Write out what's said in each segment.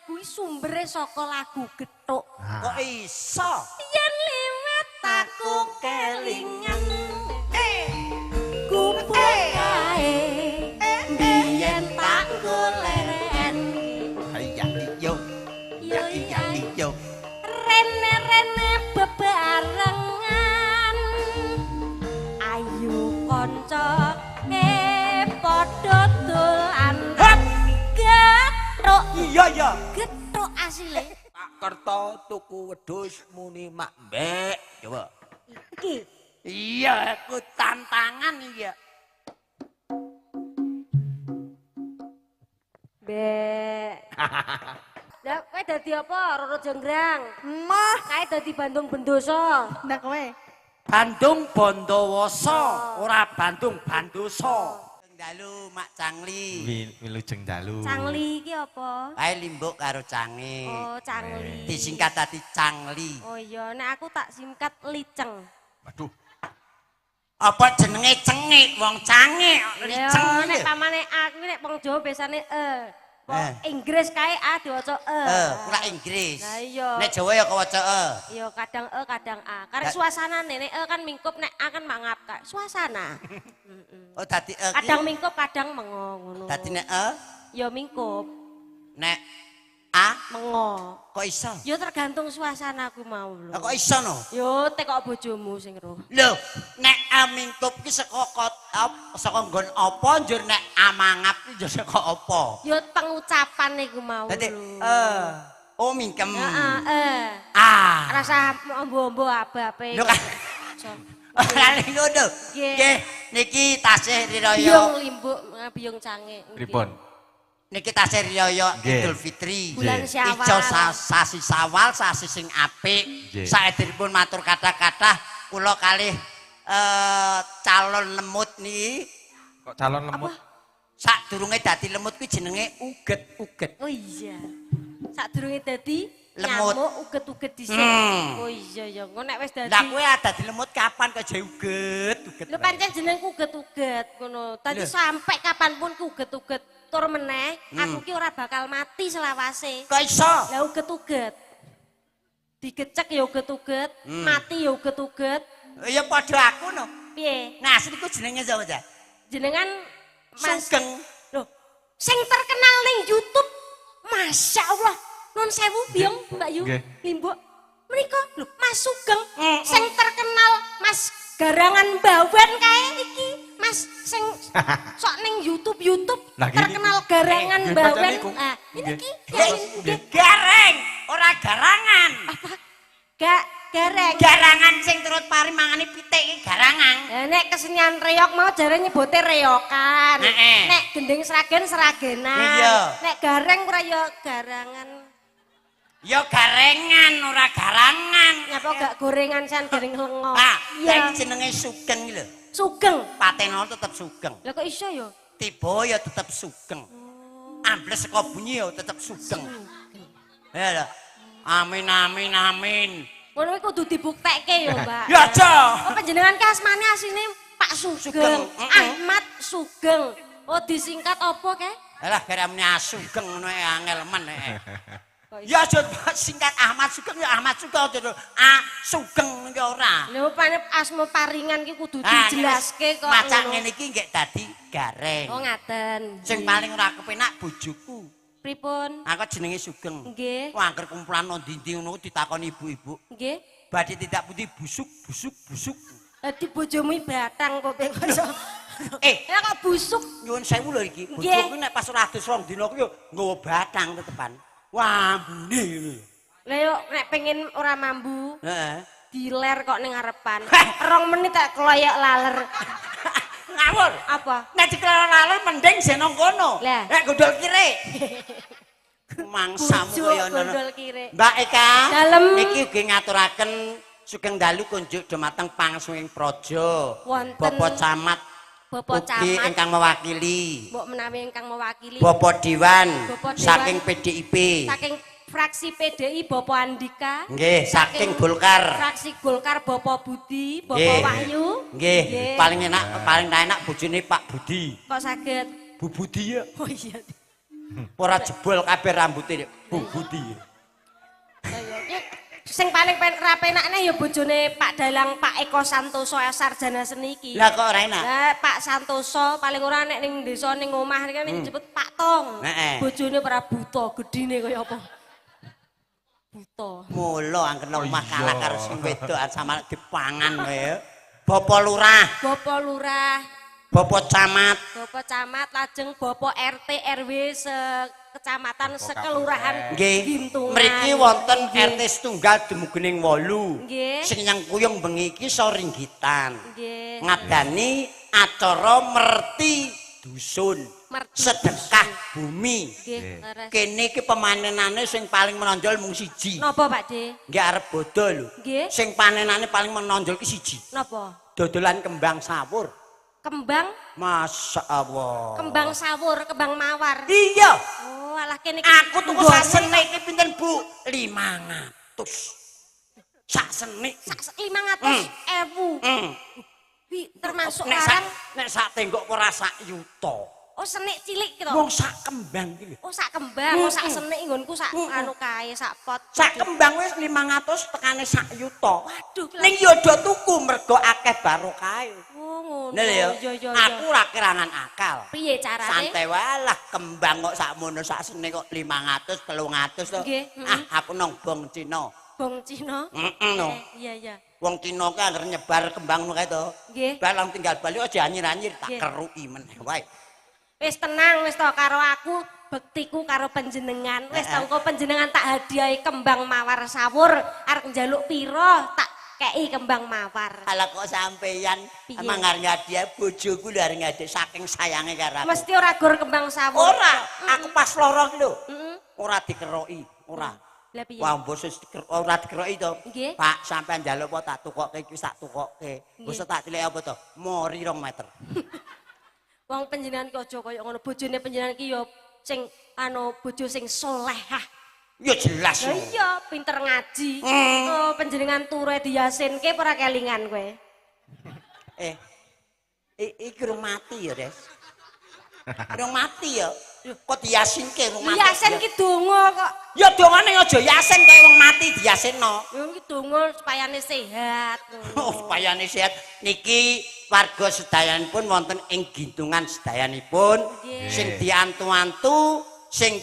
kuwi sumbere saka lagu Gethuk. Kok iso? Yen liwat aku kelingan. Kumpul kae. Biyen tak golek. Iya iyo. Yo Iya iyo. Rene-rene bebarengan. Ayu kanca padha dolan. Gethuk. Iya iya. Gethuk asile. Pak Kerto tuku wedhus muni mak mbek. Coba. Iki. Iya, aku tantangan iya. Bek. Lah kowe dadi apa? Roro Jonggrang. Mah, Kae dadi Bandung Bendoso. ndak kowe. Bandung Bondowoso, ora Bandung Bandoso. Dalu Mak Cangli. Wilujeng dalu. Cangli iki apa? Kae limbuk karo cange. Oh, Cangli. Disingkat tadi Cangli. Oh iya, nek aku tak singkat Liceng. Waduh. Apa jenenge cengik wong cange Ya, liceng. nek pamane aku nek wong Jawa biasane Wong Inggris kae A diwaca Ora Inggris. Lah iya. Nek Jawa ya kewaca Iya, kadang kadang A. Karek suasanane nek kan mingkup nek A kan mangap kae. Suasana. Oh dadi Kadang mingkup, kadang mengo ngono. dadi nek Ya mingkup, nek A mengo. kok iso? Ya tergantung suasanaku mau lho. Kok iso no? Yo tekok bojomu sing roh. Lho, nek mingkup ki saka saka nggon apa njur nek amangap ki njur saka apa? Yo pengucapan iku mau Dadi lho. oh mingkem. Heeh. Ah. Rasa ombo-ombo abape. Lho kan. Ora ngono. Nggih. Nggih, niki tasih Biyung riraya. limbuk, biyung cange. Pripun? Niki tasih riraya Nggih. Idul Fitri. Bulan Syawal. Ijo sasi Syawal, sasi sing apik. Nggih. Saediripun matur kathah-kathah kula kalih calon lemut niki. Kok calon lemut? Sadurunge dadi lemut kuwi jenenge uget-uget. Oh iya. Sadurunge dadi Lemut. nyamuk uget-uget dhisik. Hmm. Oh iya ya, engko nek wis dadi. Lah kowe dadi lemut kapan kok jek uget-uget? Lho pancen jenengku uget-uget ngono. Dadi Lho. sampai kapanpun ku uget-uget tur meneh, aku ki ora bakal mati selawase. Kok iso? Lah uget-uget. Digecek ya uget-uget, mati ya uget-uget. Ya padha aku no. Piye? Nah, asliku jenenge sapa, Cak? Jenengan Mas Sugeng. Loh, sing terkenal ning YouTube. Masya Allah. Nun sewu biyong Mbak Yu. Nggih. Limbuk. Menika lho Mas Sugeng sing terkenal Mas Garangan Bawen kae iki. Mas sing sok ning YouTube Lah, gini. terkenal Garangan Nggih, Bawen. pancen niku. Ah, ini Nggih. ki Gareng, ora garangan. gak gareng. Garangan sing turut pari mangani pitik iki garangan. Nek kesenian reok mau jare nyebute reokan. Heeh. Nek gending seragen seragenan. Iya. Nek gareng ora ya garangan. Ya garengan ora garangan. Nyapa gak gorengan san garing lengo. Ah, Iya. sing jenenge Sugeng iki lho. Sugeng. Pateno tetep Sugeng. Lah kok iso ya? Tiba ya tetep Sugeng. Ambles saka bunyi ya tetep Sugeng. Ya lho. Amin amin amin. Ngono iki kudu dibuktekke ya, Mbak. Ya aja. Oh panjenengan ki asmane asline Pak Sugeng. Sugeng, Ahmad Sugeng. Oh disingkat apa ke? Alah garamne Sugeng ngono angel men. Kok iso? Ya aja singkat Ahmad Sugeng ya Ahmad Sugeng aja. Sugeng iki ora. Lho panen asma paringan ki kudu Ah, dijelaske kok. Macak ngono. ngene iki nggih dadi gareng. Oh ngaten. Sing paling ora kepenak bojoku. Pripun? Aku jenenge Sugeng. Nggih. Wah, angger kumpulan nang ndi-ndi ngono ditakoni ibu-ibu. Nggih. Badhe tidak putih busuk. Dadi bojomu batang kok ben iso. Eh, kok busuk. nyuwun sewu lho iki. Nggih. Bojoku nek pas ora adus rong dina ku yo nggawa batang tetepan. Wah, mbune ngono. Lah yo nek pengen ora mambu, Heeh. diler kok ning ngarepan. 2 menit tak keloyok laler. Ngawur. Apa? Nek dikelalar mending senong kono. Lah. Nek gondol kiri. Mangsamu Bujuk kaya ngono. gondol kiri. Mbak Eka, Dalem. niki ugi ngaturaken Sugeng Dalu kunjuk dumateng Pangsuing Praja. Wonten Bapak Camat Bapak ugi Camat, ingkang mewakili. mbok menawi ingkang mewakili Bapak Dewan Bapak Dewan. saking PDIP. saking fraksi PDI Bapak Andika. Nggih, saking Golkar. Fraksi Golkar Bapak Budi, Bapak Nggih. Wahyu. Nggih, paling enak bojone Pak Budi. Kok saged? Bu Budi ya. Oh iya. Ora jebol kabeh rambuté Bu Budi. Sing paling rapenakne ya bojone Pak Dalang Pak Eko Santoso sarjana seni iki. Lah kok ora enak? Lah Pak Santoso paling ora nek ning desa ning omah iki kan disebut Pak Tong. Bojone ora buta, gedine kaya apa? Buta. Mula angken omah kalah karo sing wedok sama dipangan kowe. Bapak lurah. Bapak lurah. Bapak camat. Bapak camat lajeng Bapak RT RW kecamatan sekelurahan Nggih. Gintungan. Mriki wonten RT setunggal dumugening 8. Nggih. Sing nyangkuyung bengi iki soringgitan. Nggih. Ngadani acara merti dusun. Merti Sedekah bumi. Nggih, leres. Kene iki pemanenane sing paling menonjol mung siji. Napa Pak De? Nggih arep bodho lho. Nggih. Sing panenane paling menonjol ki siji. Napa? Dodolan kembang sawur. Kembang, Masya Allah. kembang sawur, kembang mawar. Iya. Oh, alah kene Aku tuku sak sene iki pinten Bu? 500. Sak sene. 500.000. Wi, termasuk larang. Nek sak tenggok ora sak yuta. Oh, senik cilik gitu. Wong sak kembang iki lho. Oh, sak kembang, oh sak senik nggonku sak anu kae, sak pot. Sak kembang wis 500 tekane sak yuta. Waduh, ning yo do tuku mergo akeh barokahe. Oh, ngono. Nah lho, Iya. aku ora kerangan akal. Piye carane? Santai walah kembang kok sakmono sak sene kok 500 300 to. Nggih, Aku nang bong Cina. Bong Cina. No. Iya. Wong Cina ki anggere nyebar kembang ngono kae to. Nggih. Balang tinggal bali aja anyir-anyir tak Nggih. keruki meneh wae. Wis tenang wis to karo aku, bektiku karo panjenengan. Wis to engko panjenengan tak hadiahi kembang mawar sawur, arep njaluk pira tak kei kembang mawar. Ala kok sampeyan Piye? emang arep hadiah bojoku lho arep hadiah saking sayange karo aku. Mesti ora gur kembang sawur. Ora, aku pas loro lho. Heeh. Ora dikeroki, ora. Lah piye? Wah, mbok ora dikeroki to. Nggih. Pak, sampean njaluk apa tak tukokke iki tak tukokke. Wis tak cilik apa to? Mori 2 meter. Wong panjenengan ki aja kaya ngono, bojone panjenengan ki ya sing anu bojo sing salehah. Ya jelas. Lah iya, pinter ngaji. Oh, panjenengan ture diyasinke ora kelingan kowe. Iki urung mati ya, Des. Urung mati ya. Kok diyasinke urung mati. Yasin ki donga kok. Ya dongane aja yasin kaya wong mati diyasinno. Yo ki donga supayane sehat. Oh, supayane sehat. Niki warga sedayanipun wonten ing Gintungan sedayanipun sing diantu-antu, sing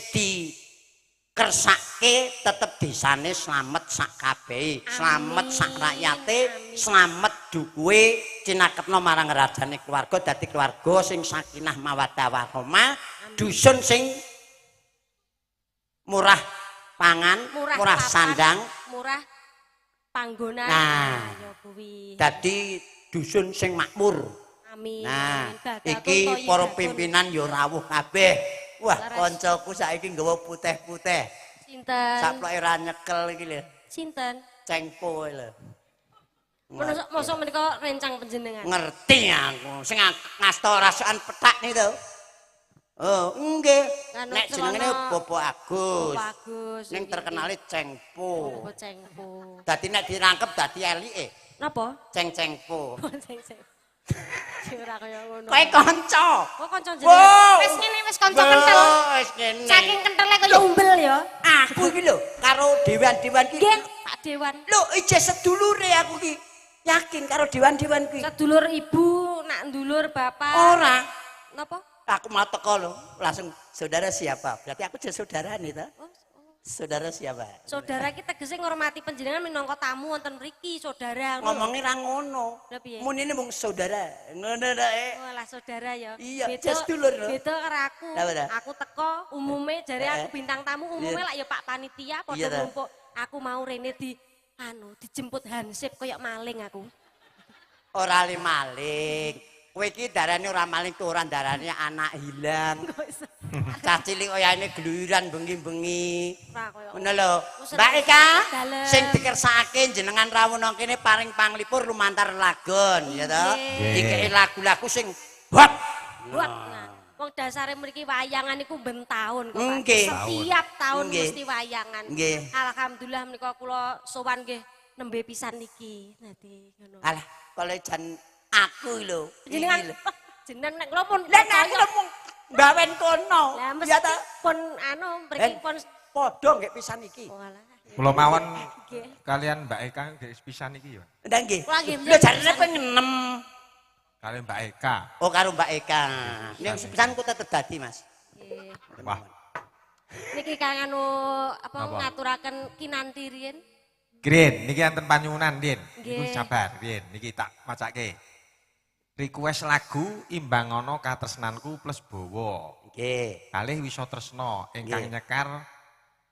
dikersake tetep desane slamet sak kabehe, slamet sak rakyate, slamet dukuhe cinakepna marang rajane keluarga dadi keluarga sing sakinah mawaddah warahmah, dusun sing murah pangan, murah papan, sandang, murah panggonan. Nah. Ya kuwi. dadi dusun sing makmur. Amin. Nah, amin. iki Bagatun, para Toyi, pimpinan ya rawuh kabeh. Wah, Leres. koncoku saiki nggawa putih-putih. Sinten? Saploke ra nyekel iki lho. Sinten? Cengpo lho. Mosok menika rencang panjenengan. Ngerti aku. Sing ngasta rasakan petak niku. Oh, nggih. Anu Nek jenenge celana- Bapak Agus. Bagus. Ning terkenale Cengpo. Bapak Cengpo. Dadi nek dirangkep dadi elike. Napa? Cengpo. Ceng. Ora kaya ngono. Kowe kanca. Kok kanca Wow. jenengan? Wis ngene wis kanca kentel. Wis kene. Saking kentele kaya umbel ya. Aku iki lho karo dewan-dewan iki. Nggih, Pak Dewan. Lho, ije sedulure aku ki. Yakin karo dewan-dewan ki. Sedulur ibu, nak ndulur bapak. Ora. Napa? Aku mau teko lho, langsung saudara siapa? Berarti aku jadi saudara nih ta? Saudara siapa? Saudara kita tegese ngormati panjenengan minangka tamu wonten mriki, saudara. Ngomongnya ra ngono. Lah piye? Mun ini mung saudara. Ngono ta Oh lah saudara ya. Iya, Beda- jas dulur, no? Beda karo aku. Lah, bener. Aku teko umume jare aku bintang tamu umume Iya. lak ya Pak panitia Iya, padha ta. ngumpuk. Aku mau rene dijemput hansip koyo maling aku. Ora le maling. Kowe iki darane ora maling tuh ora darane anak hilang. Cah cilik oyane gluyuran bengi-bengi. Ora koyo. Ngono lho. Wis Mbak Eka dalem. sing dikersake jenengan rawuh nang kene paring panglipur lumantar lagon ya to. Nggih. Dikeki lagu-lagu sing hop. Buat nah. Wong dasare mriki wayangan iku ben taun kok. Pak. Nggih. Setiap tahun Nggih. mesti wayangan. Nggih. Alhamdulillah menika kula sowan nggih nembe pisan niki. Dadi ngono. Alah, kalau jan aku lho. Jenengan Iki lho. jenengan nek kula pun Lah nek aku lho mung Mbawen kono. Lah mesti Ya ta? pun anu mriki pun Padha nggih pisan iki. walah. Kula mawon Nggih. kalian Mbak Eka nggih pisan iki ya. Ndak nggih. Kula nggih Lho jarene kowe ngenem. Kalian Mbak Eka. Oh karo Mbak Eka. Ning pisan ku tetep dadi, Mas. Nggih. Wah, Niki kang anu apa Apa? ngaturaken kinanti riyen. Green niki enten panyuwunan, Din. Iku Nggih. sabar, Din. Niki tak macake. Request lagu Imbangono Katresnanku plus Bowo. Nggih. Kalih Wiso Tresno ingkang Nggih. nyekar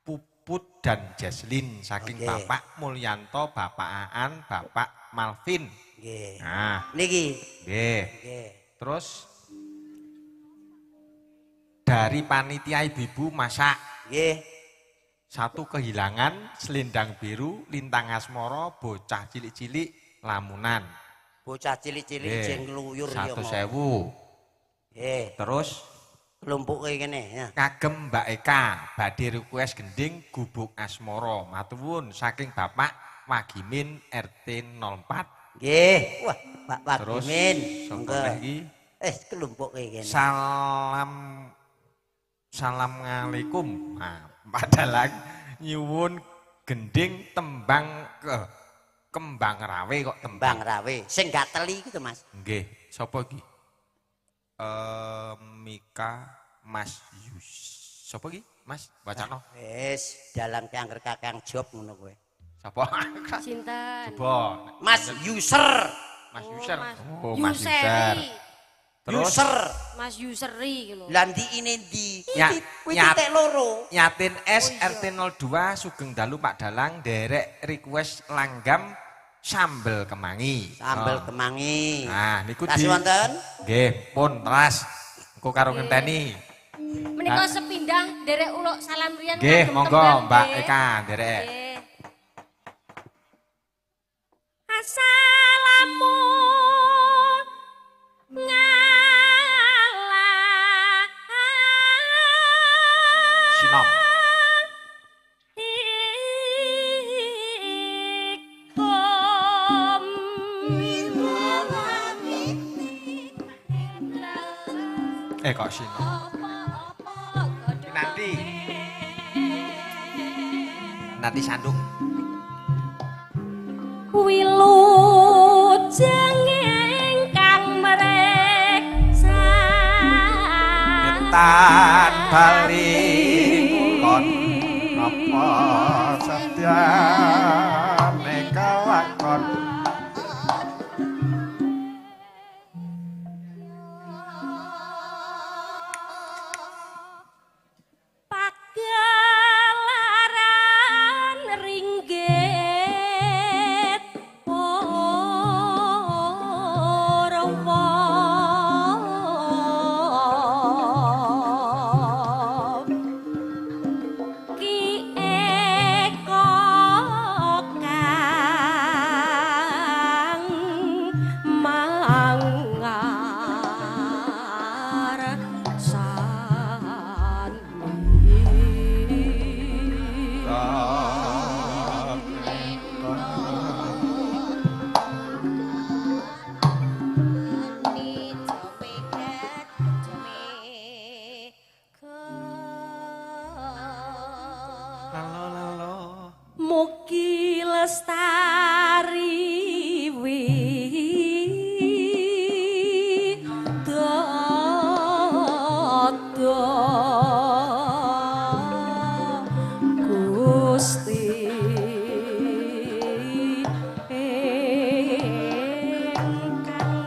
Puput dan Jaslin saking Nggih. Bapak Mulyanto, Bapak Aan, Bapak Malvin. Nggih. Nah, Niki. nggih. Nggih. Terus dari panitia ibu-ibu masak Nggih. satu kehilangan selendang biru lintang asmoro bocah cilik-cilik lamunan Bocah cilik-cilik Nggih. jeng ngluyur ya. 100.000. Nggih. Terus Kelumpuke kene ya. kagem Mbak Eka badhe request gending gubuk asmoro matuwun saking Bapak Wagimin RT 04. Nggih. Wah, Pak Terus Wagimin. saka Monggo. lagi Kelumpuke kene. Assalamualaikum. Nah, padahal nyuwun gending tembang kembang rawe kok Bang tembang. Rawe. Sing gak teli gitu, Mas. Nggih, sapa iki? Mika Mas Yus. Sapa iki? Mas, bacano. Wis, dalan ke angger kakang job ngono kowe. Sapa? Sinten? Coba. Mas User. Mas Oh, User. Mas. Oh, Mas User. Yuseri. Terus User. Mas Yuseri iki lho. Lah ndi ini ndi? Kuwi Nyat- titik loro. Nyatin S Oh, iya. RT 02 Sugeng Dalu Pak Dalang derek request langgam sambel kemangi. Sambel Oh. kemangi. Nah, niku Kasih wonten. Nggih, pun teras. Engko karo ngenteni. Menika sepindah derek uluk salam riyen Nggih, kagem monggo tembang, Mbak nggih. Eka derek. Nggih. Assalamu Sinom. Kok sinom. Nanti sandung. Wilujeng ingkang mreksa Tan bali kon apa setyane kalakon. Pagelaran ringgit Orawa Ki Eko kang mangar Mugi lestari widodо Gusti ingkang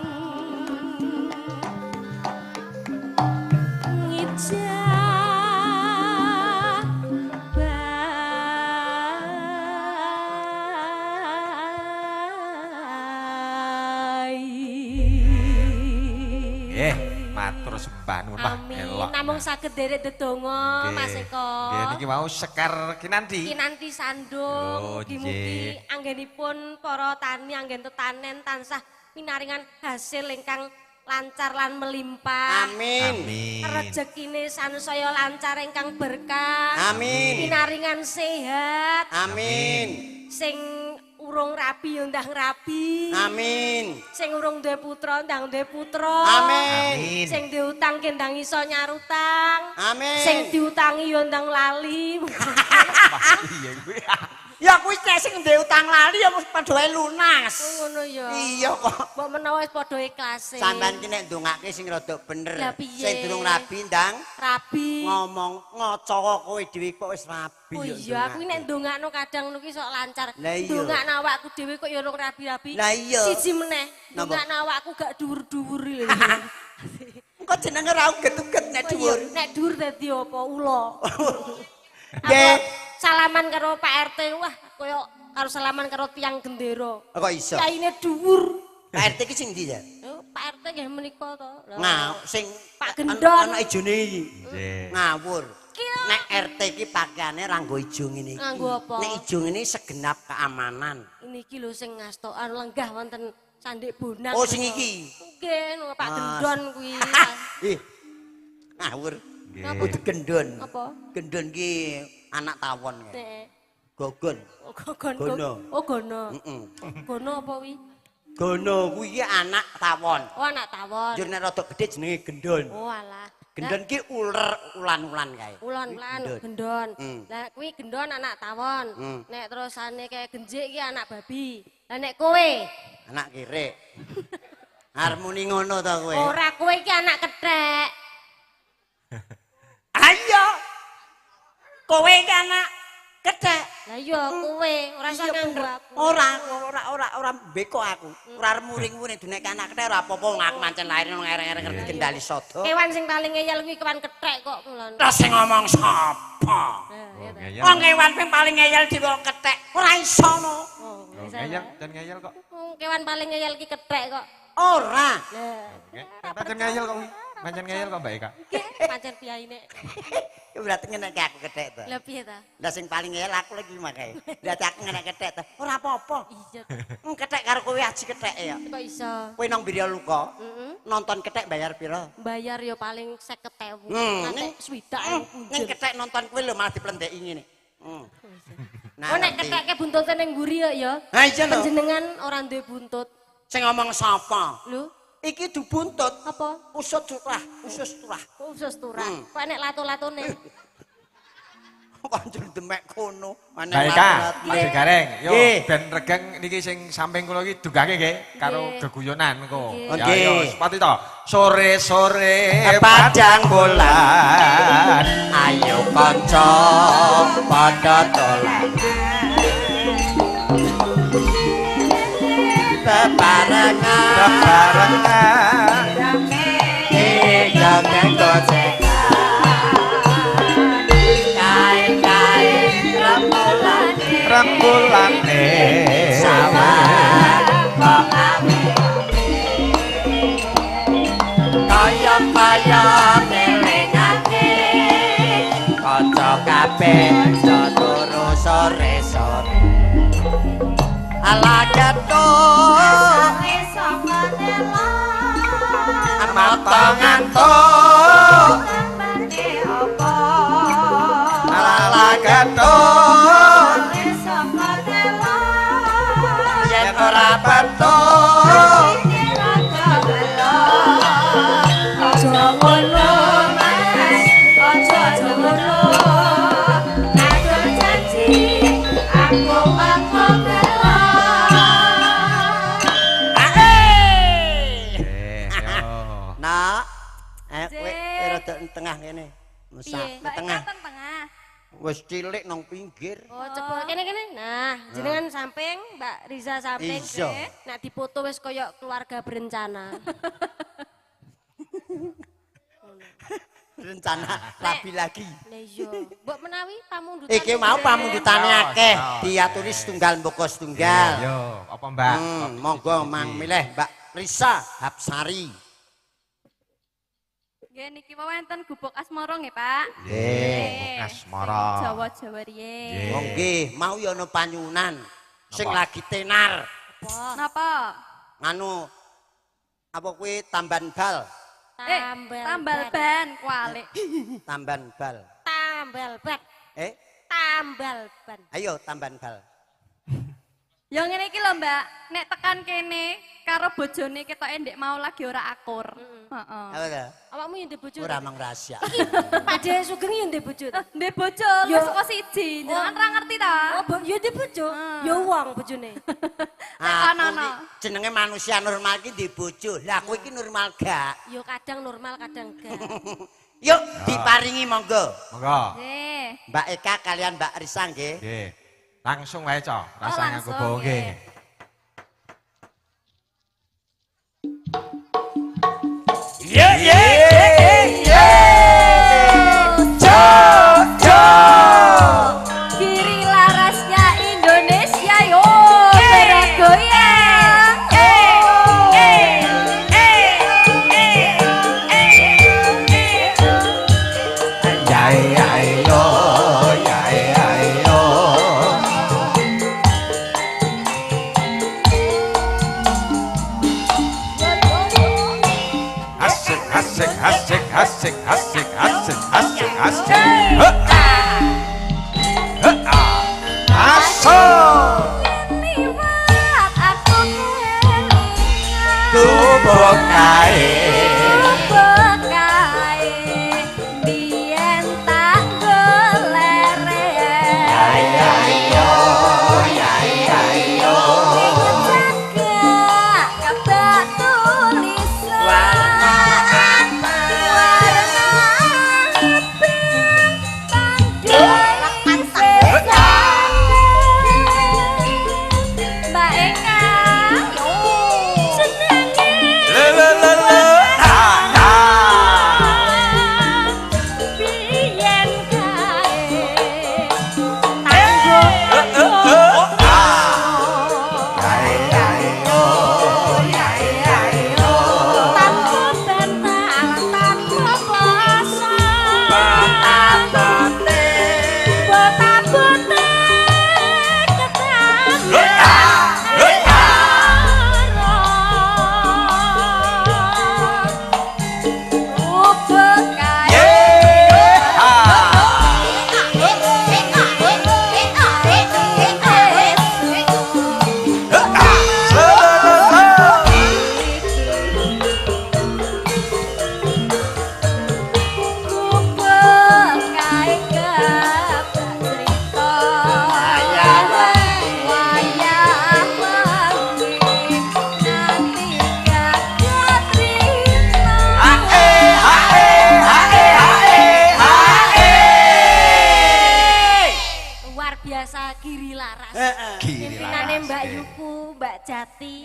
ngijah Nggih, matur sembah nuwun Pak. Amin. Elok. Namung saged derek dedonga Mas Eko. Nggih, niki mau sekar kinanti. Kinanti sandung, Oh, mugi-mugi nggih. anggenipun para tani anggen tetanen tansah pinaringan hasil ingkang lancar lan melimpah. Amin. Amin. Rezekine sansaya lancar ingkang berkah. Amin. Pinaringan sehat Amin. sing urung rabi yo ndang rabi. Amin. Sing urung duwe putra ndang duwe putra. Amin. Sing diutang ki ndang iso nyarutang. Amin. Sing diutangi yo ndang lali. Iya kuwi. Ya kuwi nek sing ndek utang lali ya mesti padha wae lunas. Ngono ya. Iya kok. Mbok menawa wis padha ikhlase. Sampeyan ki nek ndongake sing rada bener. Lah piye? Sing durung rabi ndang Rabi. ngomong ngaca kowe dhewe kok wis rabi Oh ya iya, aku nek ndongakno kadang nuki sok lancar. Lah iya. Ndongakno awakku dhewe kok ya urung rabi-rabi. Lah iya. Siji meneh, Napa? ndongakno awakku gak dhuwur-dhuwur lho. Kok jenenge ra uget-uget nek Oh iya, dhuwur. nek dhuwur dadi apa? Ula. Nggih. Salaman karo Pak RT, wah koyo karo salaman karo tiang gendera. Kok iso? Yaine dhuwur. Pak RT ki sing ndi ya? Oh, Pak RT nggih menika to. Lah, Nah, sing Pak Gendon. ana ijone iki. Nggih. Ngawur. Ki Nek RT ki pakaiane ranggo ijo ngene iki. Nganggo apa? Nek ijo ngene segenap keamanan. ini iki lho sing ngastokan lenggah wonten Sandik Bonang. Oh, sing iki. Nggih, no, Pak Gendon kuwi. Ih. Ngawur. Nggih. Kudu gendon. Apa? Gendon ki anak tawon kae. Nek Gogon. oh, gono. Gono. Oh, gono. Heeh. Gono apa wi? Gono kuwi ki anak tawon. Oh, anak tawon. Njur nek rada gedhe jenenge gendon. Oh, alah. Gendon ki uler ulan-ulan kae. Ulan-ulan Gendon. gendon. Hmm. Lah kuwi gendon anak tawon. Hmm. Nek terusane kayak genjik iki anak babi. Lah nek kowe Anak kere. Harmoni ngono to kowe. ora kowe iki anak kethek. Ayo. Kowe iki anak kethek. Lah iya kowe ora usah nganggo aku. Ora mbeko aku. Ora muring-muring dunek anak kethek ora apa-apa wong aku mancen lahir nang ereng-ereng ngerti kendali sodo. Kewan sing paling ngeyel kuwi kewan kethek kok mulane. Terus sing ngomong sapa? Nah, ya ta. Ngeyel. Wong kewan sing paling ngeyel di wong kethek. Ora iso no. Oh, Oh, bisa. ngeyel dan ngeyel kok. Kewan paling ngeyel ki kethek kok. Ora. Lah, Pancen ngeyel kok kuwi. Pancen ngeyel kok Mbak Eka. iki pancen piyaine. Ya berarti ngeneke aku kethek to. Lah piye ta? Lah sing paling ngeyel aku lagi makae. Berarti aku ngenek kethek to. Ora apa-apa. Iya. Kethek karo kowe aji kethek ya. Kok iso? Kowe nang Birya Luka Heeh. nonton kethek bayar pira? Bayar ya paling 50.000. Hmm, Nganti ning- swidak Ning kethek nonton kowe lho malah diplendeki ngene. Nah, Oh nek ngerti. ketheke buntute ning mburi ya. Ha iya lho. Panjenengan ora duwe buntut. Sing ngomong sapa? Lho, Iki dibuntut. apa? Usut turah, usus turah. Khusus turah. Hmm. Kok enek lato-latone. Kanjur demek kono. Ana Mbak Eka, larat-larat. Mas Gareng, yo Nggih. ben regeng niki sing samping kula iki dugake nggih karo Nggih. geguyonan kok. Nggih. Ya Nggih. yo sepati to. Sore-sore Padang bulan. Ayo kanca padha dolan. Bebarengan bebarengan Jangan gocekan Kain-kain rembulan rembulane Sawan kok Kaya-kaya ngelingake Kanca kabeh aja turu sore-sore Ala ketuk mata ngantuk ala ketuk yen ora betul Aja ngono, Mas. Aja ngono. Aku janji aku bakal bela. yo. Nak, kowe Cek. rada tengah kene. Musa, Piye? tengah. Tengah. Wis cilik nang pinggir. Oh, coba kene-kene. Nah, jenengan samping, Mbak Riza samping. Iya. Nek dipoto wis kaya keluarga berencana. Rencana rabi lagi. Lah iya. Mbok menawi pamundhutan. Iki mau pamundhutane Yo, akeh, yo. diaturi setunggal mboko setunggal. Yo, apa Mbak? Monggo mang milih Mbak Risa Hapsari. Nggih niki wonten gubuk asmara nggih, Pak. Nggih. Asmara. Jawa-Jawa riyen. Nggih. Oh nggih, mau ya ana panyunan sing Napa? lagi tenar. Napa? Nganu apa kuwi tamban bal, Tambal ban kualik. tamban bal. Tambal ban. Eh, Tambal ban. ayo tamban bal. Ya ngene iki lho, Mbak. Nek tekan kene karo bojone ketoke ndek mau lagi ora akur. Heeh. Apa to? Awakmu yang ndek bojo. Ora mang rahasia. Pak De Sugeng yang ndek bojo. Ndek bojo, Ya. wis kok siji. Jangan ra ngerti ta? Oh, ya ndek bojo. Ya wong bojone. Tekan Aku iki jenenge manusia normal iki ndek bojo. Lah aku iki normal gak? Yo kadang normal, kadang enggak. Yuk diparingi monggo. Monggo. Nggih. Mbak Eka kalian Mbak Risa nggih. Nggih. Langsung wae, Cok. Rasa nganggo langsung, bawa nggih. Ye ye ye. Kiri larasnya Indonesia yo bergoyang. Asik, asik, asik, asik, asik, asik, asik, asik. Liwat aku kelingan. Gubuk kae. Bekae biyen tak golere. Jaga kabar tulisan warna pink Mbak Eka senenge biyen tanpa bental tanpa kuasa botak-botak luar biasa Giri Laras. Giri Pimpinane Laras, Mbak nggih. Yuku, Mbak Jati.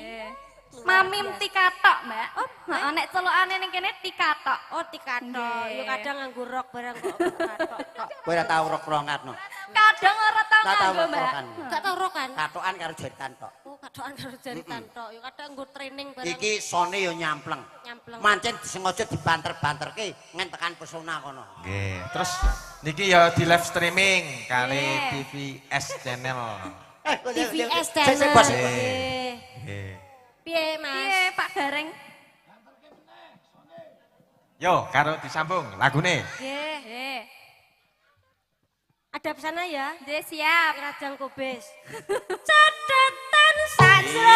Mamim tikatok, Mbak. Heeh, nek celukane ning kene tikatok. Oh, tikatok. Nggih. Yo kadang nganggo rok barang kok tikatok. Kowe ora tau rok-rokan no. Kadang ora tau Ora tau nganggo, Mbak. rok-rokan. Gak tau rokan. Katokan karo jeritan tok. Oh, katokan karo jaritan tok. Yo kadang nggo training barang Iki sone yo nyampleng. nyampleng. Mancen sengaja dibanter-banterke ngen tekan pesona kono. Nggih. Terus niki ya di live streaming kali Nggih. TVS channel. TVS Sik, channel. bos. Nggih. Nggih. Piye, Mas? Piye Pak Gareng? Yo, karo disambung lagune. Nggih. Nggih. Ada pesana ya? Nggih, siap. Rajang Kubis. Catatan saja.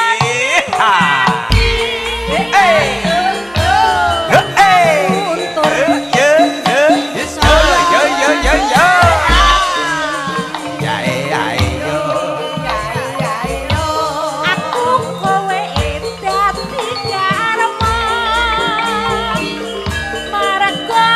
Aku kowe dadi karma. Marga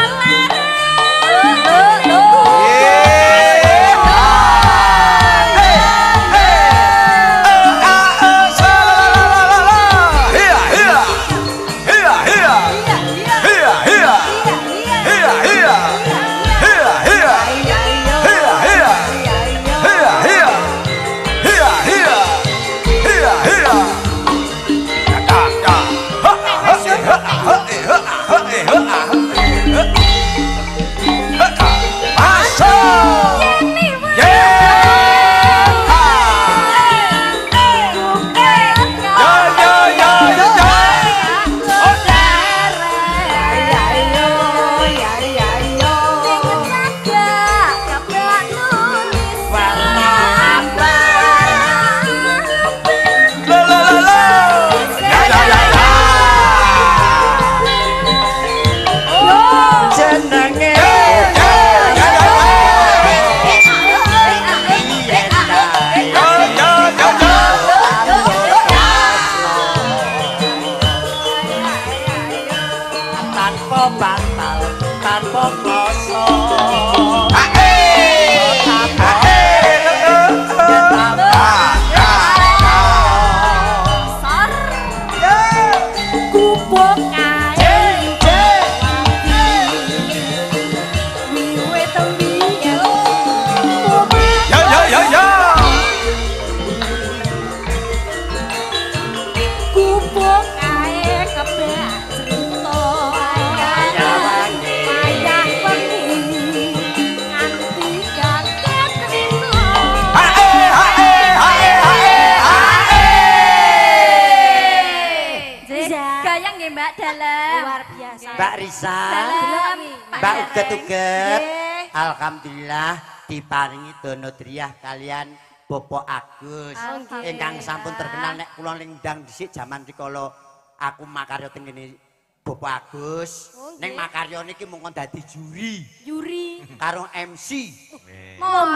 Mbak Dalem. Luar biasa. Mbak Risa, Dalem. Mbak Uget-uget. Nggih. Alhamdulillah diparingi donodriyah kalian Bapak Agus. Alhamdulillah. Ingkang sampun terkenal nek kula ndang dhisik jaman rikala aku makarya teng kene Bapak Agus. Oh, nggih. Ning makarya niki mung dadi juri Yuri. karo MC.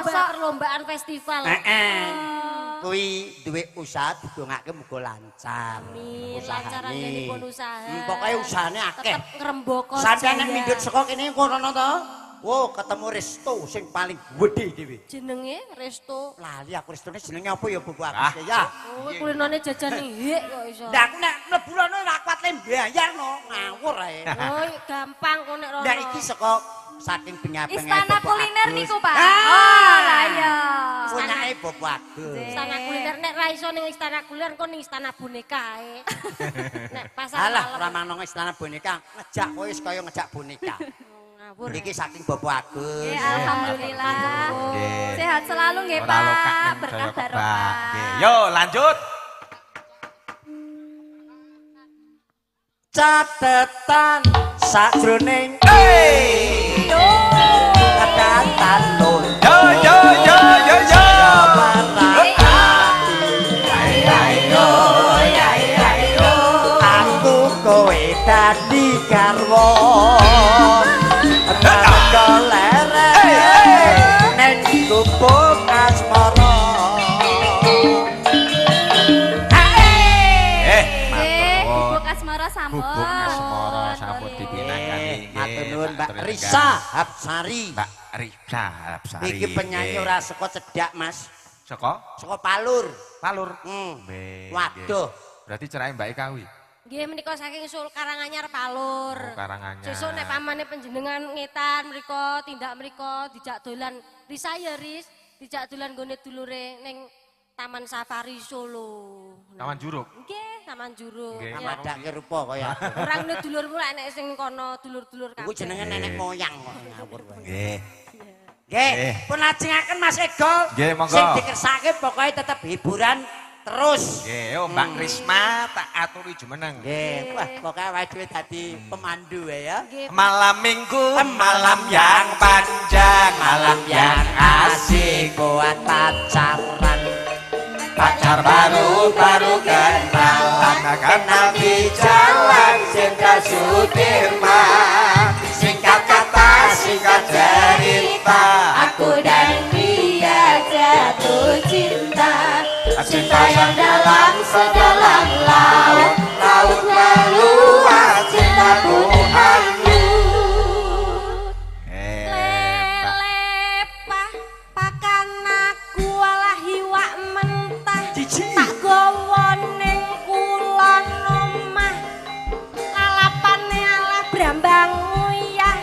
Perlombaan festival. Kuwi duwe usaha didongake muga lancar. Amin. Lancar anggenipun usaha. Pokoke usahane akeh. Tetep ngrembaka. Sampeyan nek jaya. mindhut saka kene kono to. Wo ketemu Resto sing paling gedhe dhewe. Jenenge Resto. Lali aku Restone jenenge apa ya Bapak Agus ya? Oh, kulinane jajan hik kok iso. Lah aku nek mlebu rono ora kuat le mbayar no, ngawur ae. Oh, gampang kok nek rono. Lah iki saka saking bengah-bengah Istana kuliner niku, Pak. Ah! Oh, lah iya. Punyake Bapak Agus. Istana kuliner nek ra iso ning istana kuliner kok ning istana boneka ae. Nek pasar Alah malam. ora manung istana boneka, ngejak kowe wis kaya ngejak boneka. Ngawur. Iki saking Bapak Agus. Nggih, alhamdulillah. Nggih. Sehat selalu nggih, Ora lokak Pak. ning Berkah saya barokah. Nggih. Yo lanjut. Catetan sajroning kedatan lon Yo yo yo yo yo. aku kowe dadi garwa tangga lereng ning gubuk asmara Gubuk Asmara sampun. Gubuk Asmara sampun dipinangani. matur nuwun Mbak Risa Hapsari. Mbak Risa Hapsari. Iki penyanyi ora saka cedhak Mas, Saka saka Palur. Palur. Nggih. Nggih, Waduh. nggih. Berarti cerai Mbak Ikawi. Nggih menika saking Sul Karanganyar Palur. Oh, Karanganyar. Sesuk nek pamane panjenengan ngetan mriko, tindak mriko dijak dolan Risa ya Ris, dijak dolan nggone dulure ning Taman Safari Solo. Taman Juruk. Nggih, Taman Juruk. Nggih. Ya. Amadake rupa kaya aku. Ora ngene dulurmu lek nek sing kono dulur-dulur kabeh. Iku jenenge nenek moyang kok ngawur wae. Nggih. Nggih, Nggih. pun lajengaken Mas Ego. Nggih, monggo. Sing dikersake pokoke tetep hiburan terus. Nggih, yo Mbak Risma tak aturi jumeneng. Nggih, wah pokoke awake dhewe dadi pemandu wae ya. Nggih. Malam Minggu, malam yang panjang, malam yang asik. Kuat pacaran. Pacar baru kenalan, kenal di jalan Jenderal Sudirman. Singkat kata, singkat cerita, Aku dan dia jatuh cinta. cinta yang dalam sedalam laut, laut meluas, cintaku hanyut. Lelepah pakan aku alah hiwak mentah. Cici. Tak gawa ning kulon omah. Lalapane alah brambang uyah.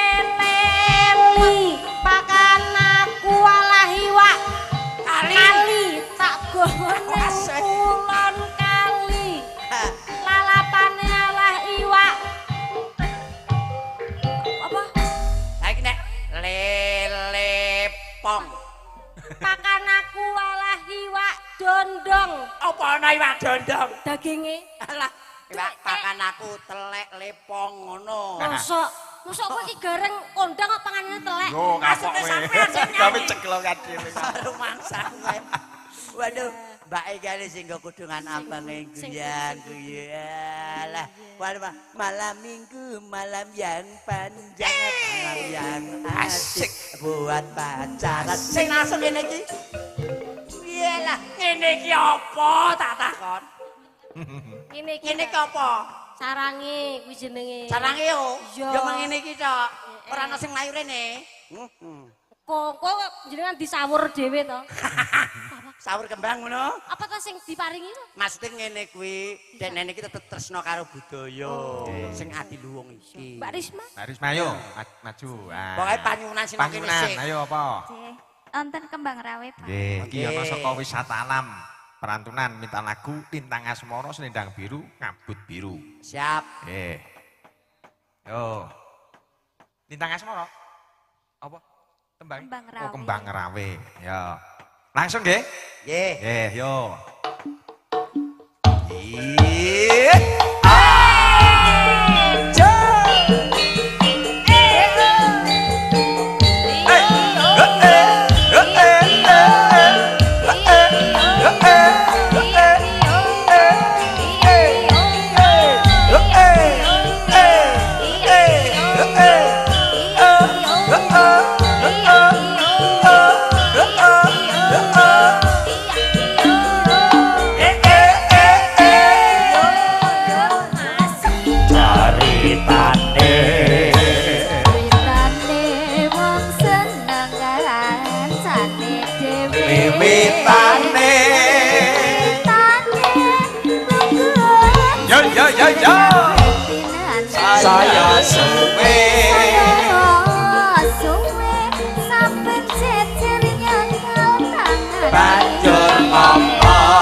Leleli pakan aku alah hiwak kali. Tak gawa ning Asik. kulon kali. Lalapane alah iwak. Apa? Saiki nek lelepong. Pakan aku alah iwak dondong. Apa ana iwak dondong? Daginge Alah, iwak pakan aku telek lepong ngono. mosok kowe iki gareng kondang kok panganane telek. Yo, kapok Maksudnya kowe. sampean sing nyanyi. Kami ceklokan dhewe. Rumangsa kowe. Waduh, Mbak Ega sing kudungan abang guyan lah. Waduh, malam Minggu, malam yang panjang, malam yang asik buat pacaran. Sing langsung ngene iki. Iyalah, ngene iki apa tak takon? Ngene iki. Ngene iki apa? Sarange kuwi jenenge. Sarange yo. Iya. Yo ngene iki tok. Ora ana sing layu rene. Kok jenengan disawur dhewe to. Sawur kembang ngono. Apa to sing diparingi to? Maksudnya ngene kuwi, dene iki tetep tresno karo budaya sing adiluwung iki. Mbak Risma. Mbak Risma yo, maju. Ah. Pokoke panyunan sing kene Panyunan, sik. ayo apa? Nggih. Wonten kembang rawe, Pak. Nggih, iki Oke. ana saka wisata alam. Perantunan minta lagu Lintang Asmara Selendang Biru Ngabut Biru. Siap. Nggih. Yo. Lintang Asmara. Apa? Tembang. Kembang Oh, Rawe. kembang rawe. Ya. Langsung nggih. Nggih. Nggih, yo. Ih. wiwitane Yo yo yo yo. saya suwe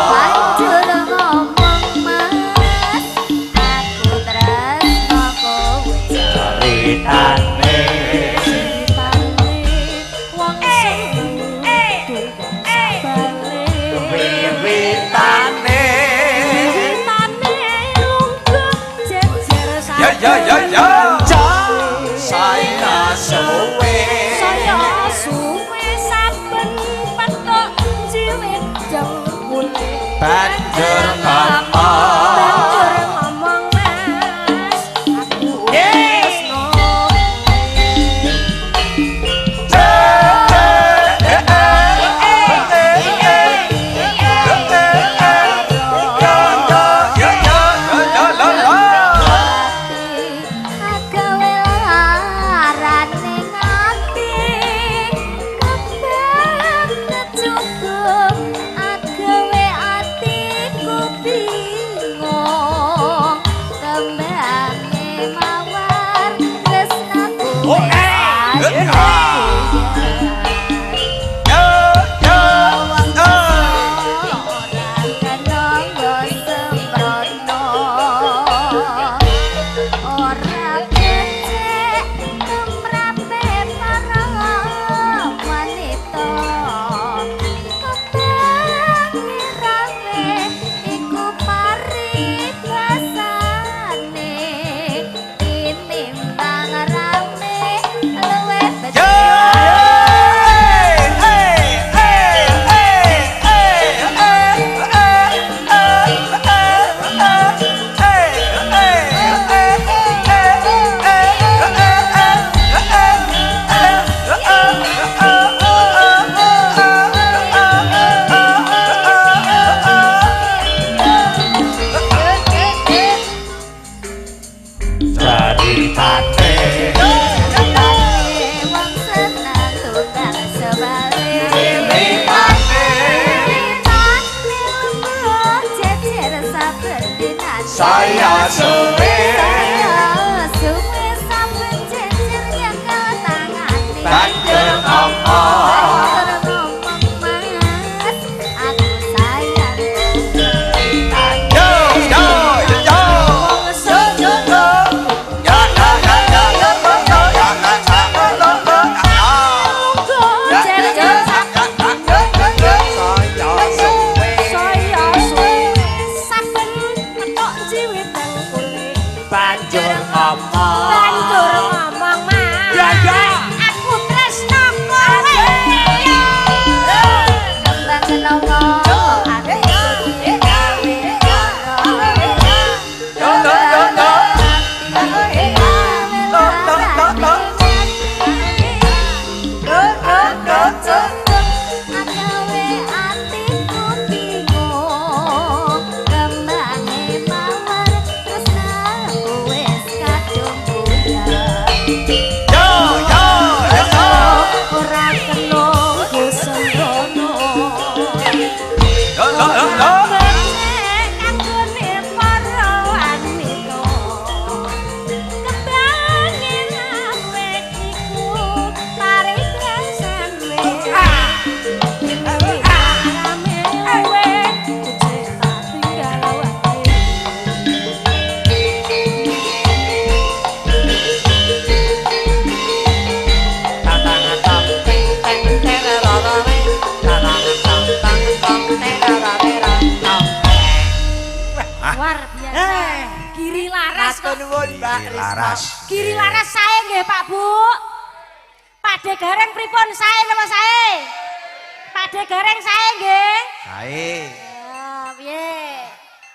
banjur ngomong mas aku tresno kowe ceritane wong sing wiwitane Yo yo yo yo. saya suwe banjur ngomong mas aku tresno agawe larane ngati kembang kecukup agawe atiku bingung kembange mawar tresnaku ora becek kemrape para wanita kebangi rame iku paribasane tinimbang rame luwih ceritane wong seneng tunggal sebalik jejer saben dinan saya suwe saben jejer nyekel tangane banjur ngomong mas aku sayang Yo yo yo. banjur ngomong mas ya ya aku tresno kowe kembang kenongo atiku digawe agawe atiku bingung kembange mawar tresnaku wis kadung buyar Yo yo yo. ora kena kusembrono Yo yo yo yo. kanggone para wanita kembange rame iku paribasane rame luwe cek tak tinggal wae luar biasa Giri Laras kok Laras. Giri Laras sae nggih Pak Bu Pakde Gareng pripun sae napa sae Pakde Gareng sae nggih Sae. ya piye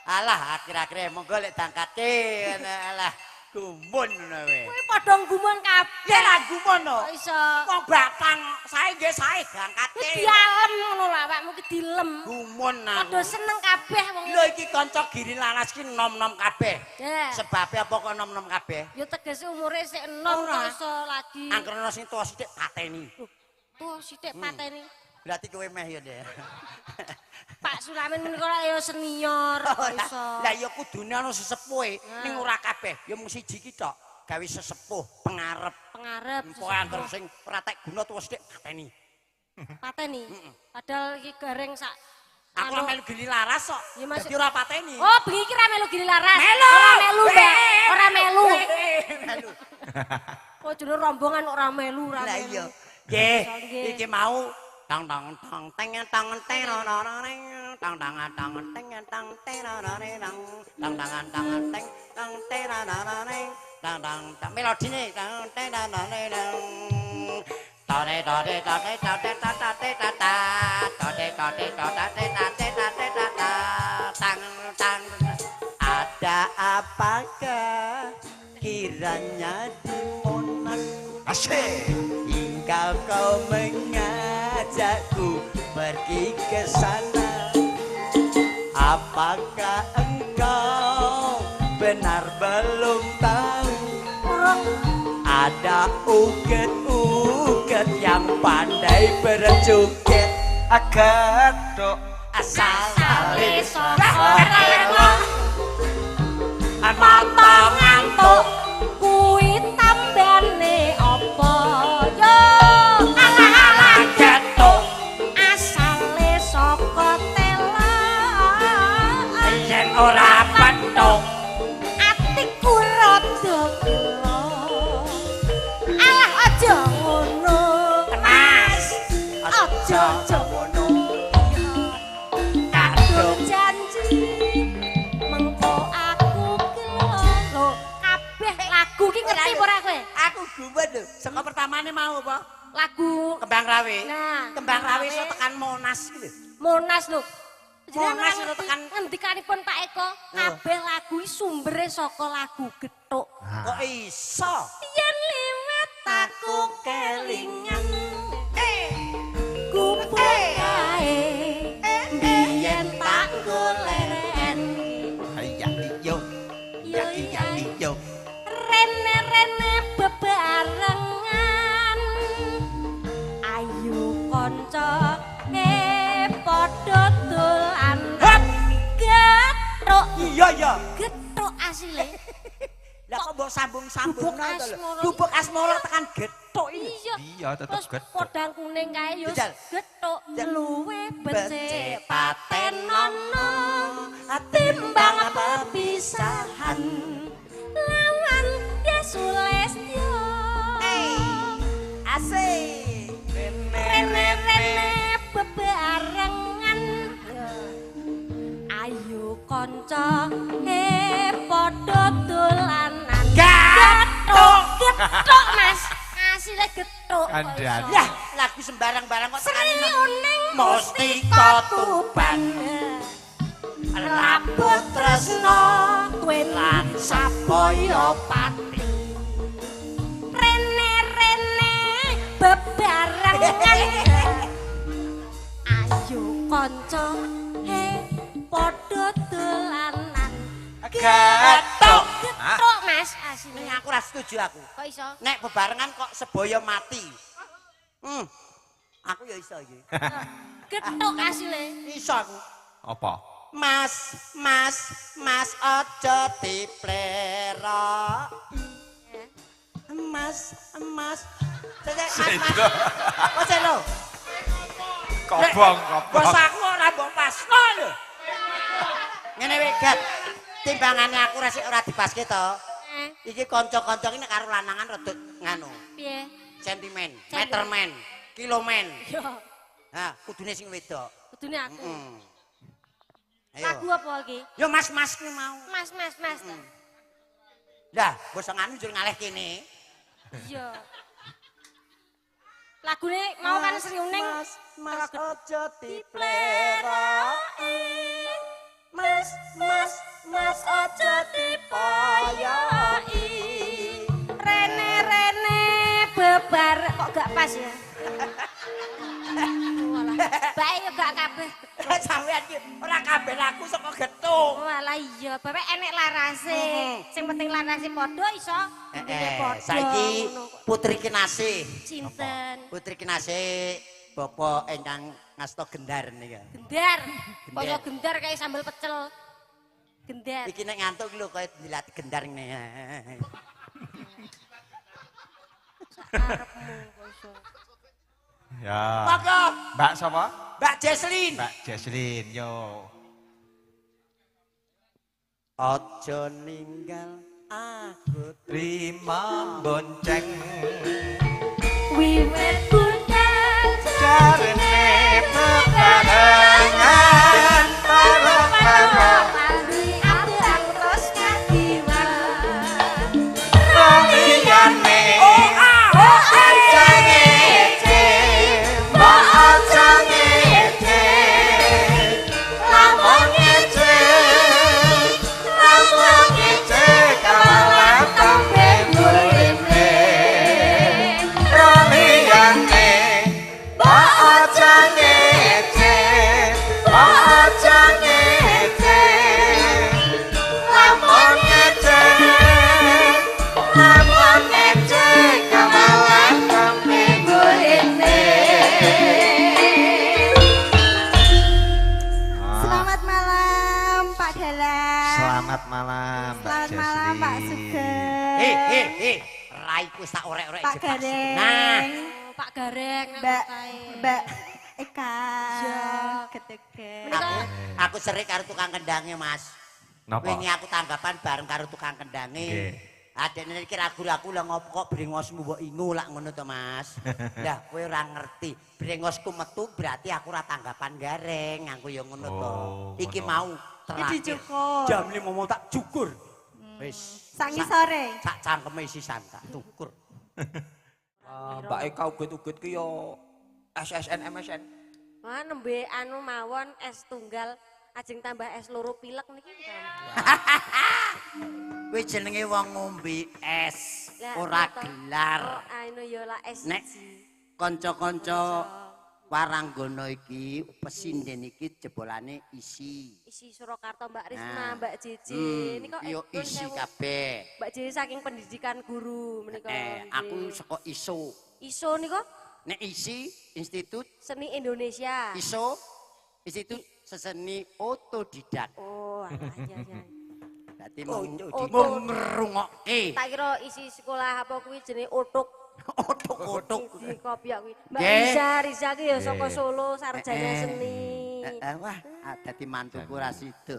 alah akhir-akhir monggo lek dangkate alah gumun ngono wae kuwi padha gumun kabeh ya lah gumun no kok iso wong batang sae nggih sae dangkate dialem ngono lho awakmu ki dilem gumun padha seneng kabeh wong lho iki kanca Giri Laras ki nom-nom kabeh ya sebabe apa kok nom-nom kabeh yo tegese umure sik enom Ora. kok iso lagi angkerna sing tuwa sithik pateni tuh sithik pateni Berarti kowe meh ya, Dek. Pak Sulamin menika ya senior kok iso. Lah ya kudune ana sesepuhe ning ora kabeh ya mung siji ki tok. Gawe sesepuh pengarep. Pengarep. Empok anggere sing ora tek guna tuwa sithik pateni. Pateni. Padahal iki gareng sak Aku ora melu gili laras kok. Ya, Mas. Dadi ora pateni. Oh, bengi iki ra melu gili laras. Melu. Ora melu, Mbak. Ora melu. Melu. Kok jenenge rombongan ora melu, ra Lah melu. iya. Nggih, Nggih. iki mau tang tang tang teng tang terororeng tang tang tang teng tang terororeng tang tang tang teng tang terororeng tang tang tang melodine tang terororeng tare tare tare tare tare tata tare tare tare tare tata tang tang ada apakah kiranya di Monas Asik. hingga kau mengajakku pergi ke sana. Apakah engkau benar belum tahu? Ada uget-uget yang pandai berjoget. Agathuk. Asal-asal Sore mata ngantuk kuwi tambane apa yo ala jatuh asale saka tela yen ora petuk. atiku rada gelo alah aja ngono Mas, aja ngono. kadung janji mengko aku gelo kabeh lagu ki ngerti ora kowe Aku gumen lho, saka pertamane mau apa? lagu Kembang Rawe. Nah, Kembang Rawe Rawe. iso tekan Monas iki lho. Monas lho. Monas lho tekan ngendikanipun Pak Eko, kabeh lagu iki sumbere saka lagu Gethuk. kok iso? Yen liwat aku kelingan kupu kae biyen tak goleken Iya iyo. yo Iya iyo. rene-rene bebarengan ayu kanca padha dolan Gethuk Iya ya. Gethuk asile Lah kok mbok sambung-sambung Bubuk Asmara. Bubuk Asmara tekan Gethuk iki. iya Iya tetep terus Gethuk. podang kuning kae yo Jajal. Gethuk Jajal. luwe becik Becik patenono timbang pepisahan lawan Yesus Sulestyo Asik. rene-rene bebarengan ayo kanca padha dolanan Gethuk. Gethuk Mas asile Gethuk Kandhane. Lah, lagu sembarang-barang kok tekan Srioning Mustika Tuban. Rabut tresno lan sapaya pati. rene-rene bebarengan ayo kanca padha dolanan Gethuk. Gethuk Mas asine Ning aku ora setuju aku. kok iso Nek bebarengan kok sebaya mati. Aku ya iso iki. Gethuk asile Iso aku. Apa? Mas aja diplera. Mas. Sedo. Kok lho? Kobong. Bos aku ora mbok pasno lho. Ngene wae, Gat. Timbangane aku resik ora dipaske to. Iki kanca-kanca iki nek karo lanangan rada nganu, piye sentimen, metermen, kilomen. yo Nah, kudune sing wedok. kudune aku Ayo. lagu apa iki Yo mas-mas ki mau. Mas Lah, bos nganu njur ngalih kene. iya lagune mau kan Srioning Mas aja diplera. Mas aja dipoyoki. rene-rene bebar kok gak pas ya bae yo gak kabeh Sampeyan ki ora kabeh laku saka Gethuk. walah iya bapak enek larase sing penting larase padha iso intine padha Saiki ngono kok. Putri Kinasih. Cinten Putri Kinasih Bapak ingkang ngasta gendar nika. Gendar. Kaya gendar kayak sambal pecel. Gendar. Iki nek ngantuk lho kaya dilatih gendar ngene. Arepmu koso. Ya. Monggo, Mbak sapa? Mbak Jesslyn. Mbak Jesslyn, yo. Aja ninggal aku Terima bonceng Wiwit budal jarene bebarengan bareng-bareng Pandi abang terus ngagiwan liyane aja ngece mbok aja ngece lamun ngece kalah tembe murine liyane mbok aja ngece mbok aja ngece lamun ngece kalah tembe murine. Selamat malam Pak Dalang. Selamat malam Mbak Selamat malam Pak Sugeng. Raiku sak orek-orek Pak jelas. Gareng. Nah, Oh, Pak Gareng. Mbak Eka. Iya. Keteken. aku sering karo tukang kendangnya, Mas. Napa? Wingi aku tanggapan bareng karo tukang kendangnya. Nggih. Adene iki ragu-ragu lah ngopo kok brengosmu mbok ingu lak ngono to, Mas. Lah kowe ora ngerti. Brengosku metu berarti aku ora tanggapan gareng, aku ya ngono to. Oh, Iki ngono. mau Iki terakhir. dicukur. Jam 5 mau tak cukur. Wis. Sangi sore. Sak cangkeme isisan tak tukur. Mbak Eka uget-uget ki yo SSN MSN. Wah, nembe anu mawon es tunggal ajeng tambah es loro pilek niki. Kowe jenenge wong ngombe es, Lah, ora iya toh. gelar. Oh, anu ya lah es Nek siji. kanca-kanca Waranggono iki pesinden iki jebolane isi. Isi Surakarta Mbak Risma, Nah. Mbak Jeje. Ini kok Yo ekdon isi sewu. kabeh. Mbak Jeje saking pendidikan guru menika. Aku saka ISO. ISO niko Nek isi Institut Seni Indonesia. ISO Institut Seni Otodidak. Oh, alah iya iya. Dadi Otodidak. mau ngrungokke. Tak kira isi sekolah apa kuwi jenenge otok. Otok-otok. Di kopi aku. Mbak Nggih. Riza ki ya saka Solo sarjana seni. Wah, dadi mantuku ra sida.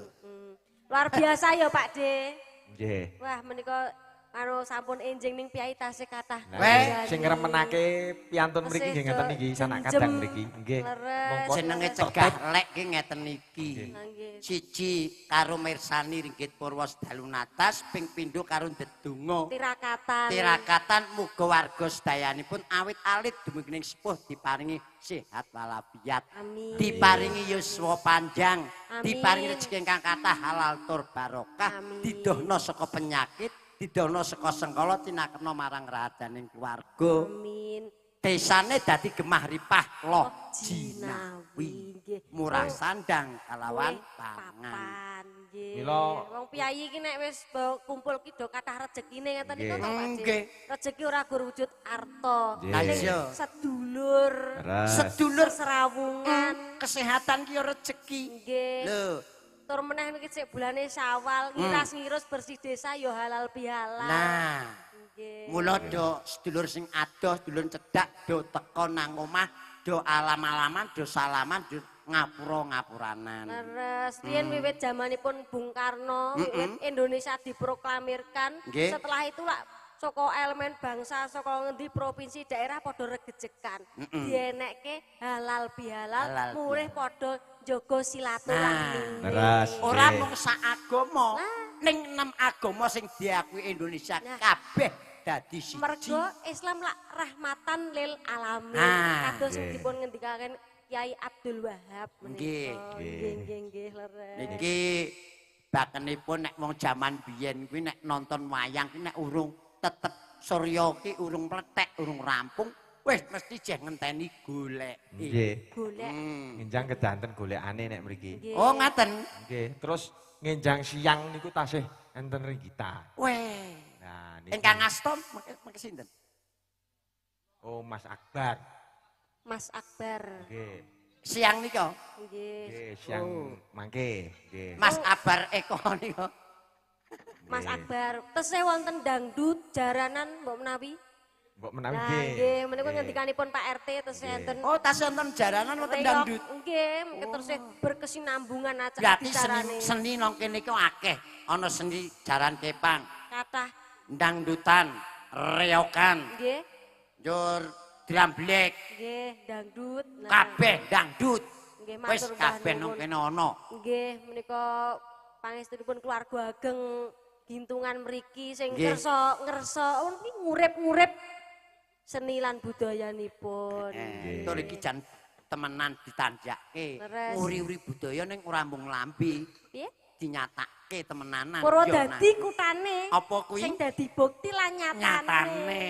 Luar biasa ya Pak De. Nggih. Wah, menika karo sampun enjing ning piyai tasih kathah. Weh, sing ngremenake piantun mriki nggih ngeten iki sanak Jem-jem. kadang mriki. Nggih. Leres. Monggo. Jenenge cegah lek ki ngeten iki. Nggih. Siji karo mirsani ringgit purwa sedalu natas, ping pindho karo ndedonga. Tirakatan. Tirakatan muga warga sedayanipun awit alit dumugi sepuh diparingi sehat walafiat. Amin. Diparingi yuswa panjang, Amin. diparingi rezeki ingkang kathah halal tur barokah, Amin. didohna saka penyakit, didohna saka sengkala tinakena marang rahadaning keluarga. Amin. Desane dadi gemah ripah loh Jinawi. jinawi. Nggih. Murah sandang kalawan Nggih, pangan. papan. Nggih. Mila- Wong piyai iki nek wis kumpul ki do kathah rezekine ngeten niku Nggih. to Pak De. Nggih. Rezeki ora gur wujud arta. Nggih. Ning Iya. sedulur. Ras. Sedulur Serawungan. kesehatan ki ya rezeki. Nggih. Lho, Tur meneh niki sik bulane Syawal, ngiras-ngirus bersih desa ya halal bihalal. nah, Nggih. mula do sedulur sing adoh, sedulur cedak do teko nang omah, do alam-alaman, do salaman, do ngapura-ngapuranan. Leres, riyen wiwit zamanipun Bung Karno, wiwit Indonesia diproklamirkan, Nggih. setelah itu lah saka elemen bangsa, saka ngendi provinsi daerah padha regejekan. Dienekke halal bihalal, Halal murih padha jaga silaturahmi. Leres. Ora Nggih. mung sak agama, ning 6 agama sing diakui Indonesia Nah. kabeh dadi siji. Mergo Islam lak rahmatan lil alamin. Ah, Kados sing nggih. dipun ngendikaken Kyai Abdul Wahab Nggih, menika. Nggih, nggih, leres. Niki bakenipun nek wong jaman biyen kuwi nek nonton wayang kuwi nek urung tetep Surya ki urung mlethek, urung rampung, wis mesti jeh ngenteni golek. Nggih. Golek. Ngenjang kedanten golekane nek mriki. Nggih. Oh, ngaten. Nggih. Terus ngenjang siang niku tasih enten Regita. Weh. Nah, niku. Ingkang ngasta mengke sinten? Oh, Mas Akbar. Mas Akbar. Nggih. Siang nika. Nggih. Nggih, siang mangke. Nggih. Mas Abar Eko nika. Mas Akbar, tesih wonten dangdut jaranan mbok menawi? Mbok menawi Lah nggih. nggih, menika ngendikanipun Pak RT tesih enten Oh, tas wonten jaranan wonten dangdut. Nggih, mengke tesih berkesinambungan acara Berarti bicarane. seni nang kene iki akeh. Ana seni jaran kepang, Kathah dangdutan, reokan, nggih, njur dramblek, nggih, dangdut. Nah, kabeh dangdut. nggih, Wis matur kabeh nuwun. nang kene ana. Nggih, menika pangestunipun keluarga ageng gintungan mriki sing Nggih. ngerso ngurip-ngurip seni lan budayanipun. Tur iki jan temenan ditanjake. Leres. Uri-uri budaya ning ora mung lambe, Piye? dinyatake temenanan. Purwodadi Yo, kutane. Apa kuwi? Sing dadi bukti lan nyatane. Nyatane.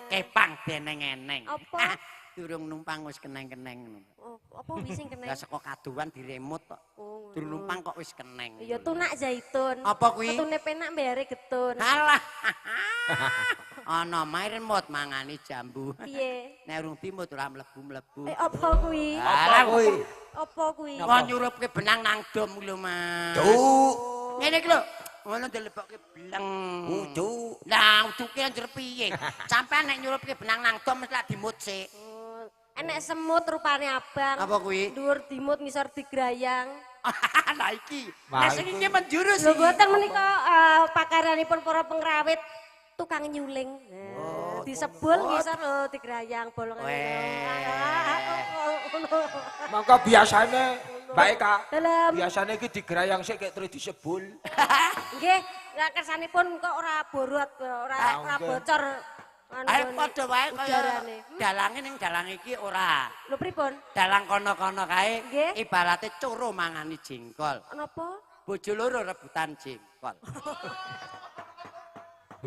Kepang deneng-eneng. Apa? Durung numpang wis keneng-keneng. Oh, apa wis sing kena? Lah saka kaduan diremut kok. Oh, Durung numpang kok wis keneng. ya tunak zaitun. Apa kuwi? Ketune penak mbayare getun. Alah. Ana mairemut mangani jambu. Piye? Nek urung dimut ora mlebu-mlebu. Apa kuwi? Alah kuwi. Apa kuwi? Kok nyurupke benang nang dom lho, Mas. Cuk. Ngene iki lho. Ngono dilebokke bleng. Ucuk. Lah, uduke anjir piye? Sampeyan nek nyurupke benang nang dom mesti lak dimut sik. Oh, enek semut rupane abang. Apa kuwi? Dhuwur dimut ngisor digrayang. Lah iki. Wah, Nek sing iki menjurus Lho iki. mboten menika pakaranipun para pengrawit tukang nyuling. Nah, disebul ngisor lho digrayang bolongan. Mangka biasane Mbak Eka. Dalam Biasane iki digerayang sik kek terus disebul. nggih, lah kersanipun kok ora borot, ora bocor. Ayo padha wae kaya udarane. dalange ning dalang iki ora. Lho pripun? Dalang kono-kono kae Nggih. ibarate coro mangani jengkol. Napa? Bojo loro rebutan jengkol.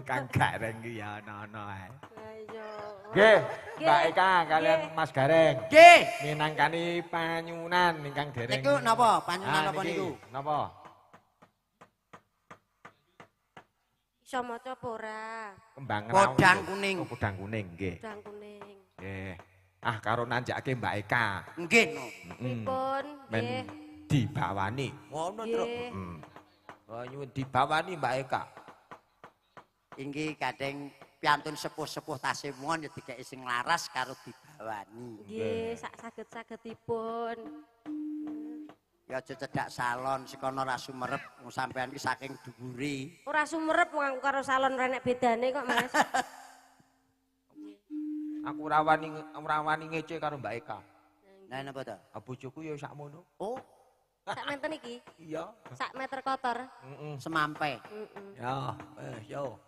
Kang Gareng ki ya ana-ana ae. Ayo. Nggih, Nggih. Mbak Eka kalian Nggih. Mas Gareng. Nggih. Minangkani panyunan ingkang dereng. Niku napa? Panyunan Ah, napa niki, niku? Napa? Iso maca apa ora? Kembang Podang raung. kuning. Oh, podang kuning nggih. Udang kuning. Nggih. Ah karo nanjake Mbak Eka. Nggih. Pripun? Men Nggih. dibawani. Ngono truk. Nggih. Hmm. Oh nyuwun dibawani Mbak Eka. Inggih kadang piantun sepuh-sepuh tasemuan ya dikeki sing laras karo dibawani. Nggih, saged-sagedipun. Ya aja cedak salon sikono ra sumerep wong sampean iki saking dhuwure. Ora sumerep wong karo salon renek bedane kok, Mas. Aku ora wani ngece karo Mbak Eka. Lah napa to? Bojoku ya sakmono. Oh, Sak menten iki, Iya. sak meter kotor. Heeh. semampe. Ya, yo.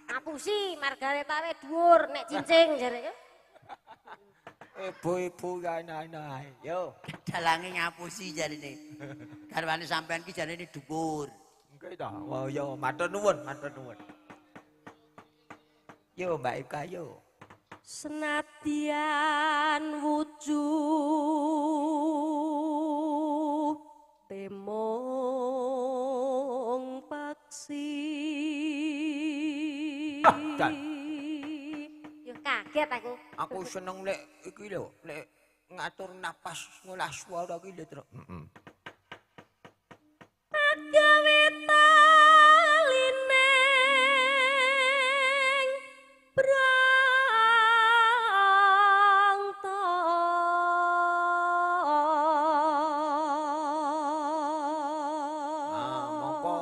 Ngapusi margaretawe dhuwur nek cincing jare. Ibu-ibu ana-ana. Yo. Dalange ngapusi jarine. Garwane sampean ki jarine dhuwur. Engke ta. Oh yo, matur nuwun, matur nuwun. Yo Mbak Eka yo. Senadyan wujuh temong paksi. Dan. Yo kaget aku. Aku seneng lek iki lho, lek ngatur napas ngolah swara iki lho, Truk. Heeh. Gawe talineng Ah, mongko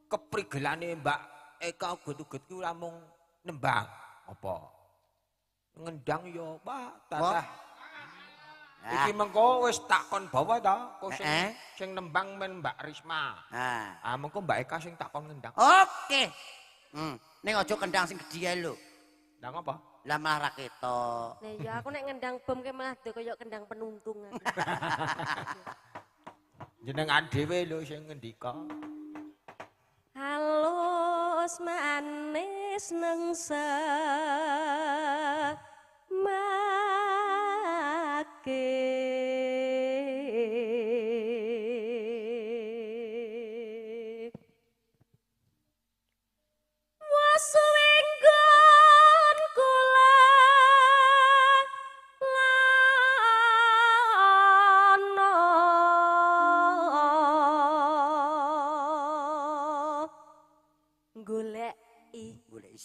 keprigelane Mbak Eka uget-uget ki ora mung nembang. Apa? Ngendang yo, Pak. Tatah. Iki mengko wis takon bawa ta, kok sing nembang men Mbak Risma. Nah, Ah, mengko Mbak Eka sing takon ngendang. oke. Ning aja kendang sing gedhi ae lho. Ndang apa? Lah malah ra ketok. Nah ya aku nek ngendang bom ke malah kaya kendang penuntung. Jenengan dhewe lho sing ngendika. Halus manis nengsa make wasuwenggon kula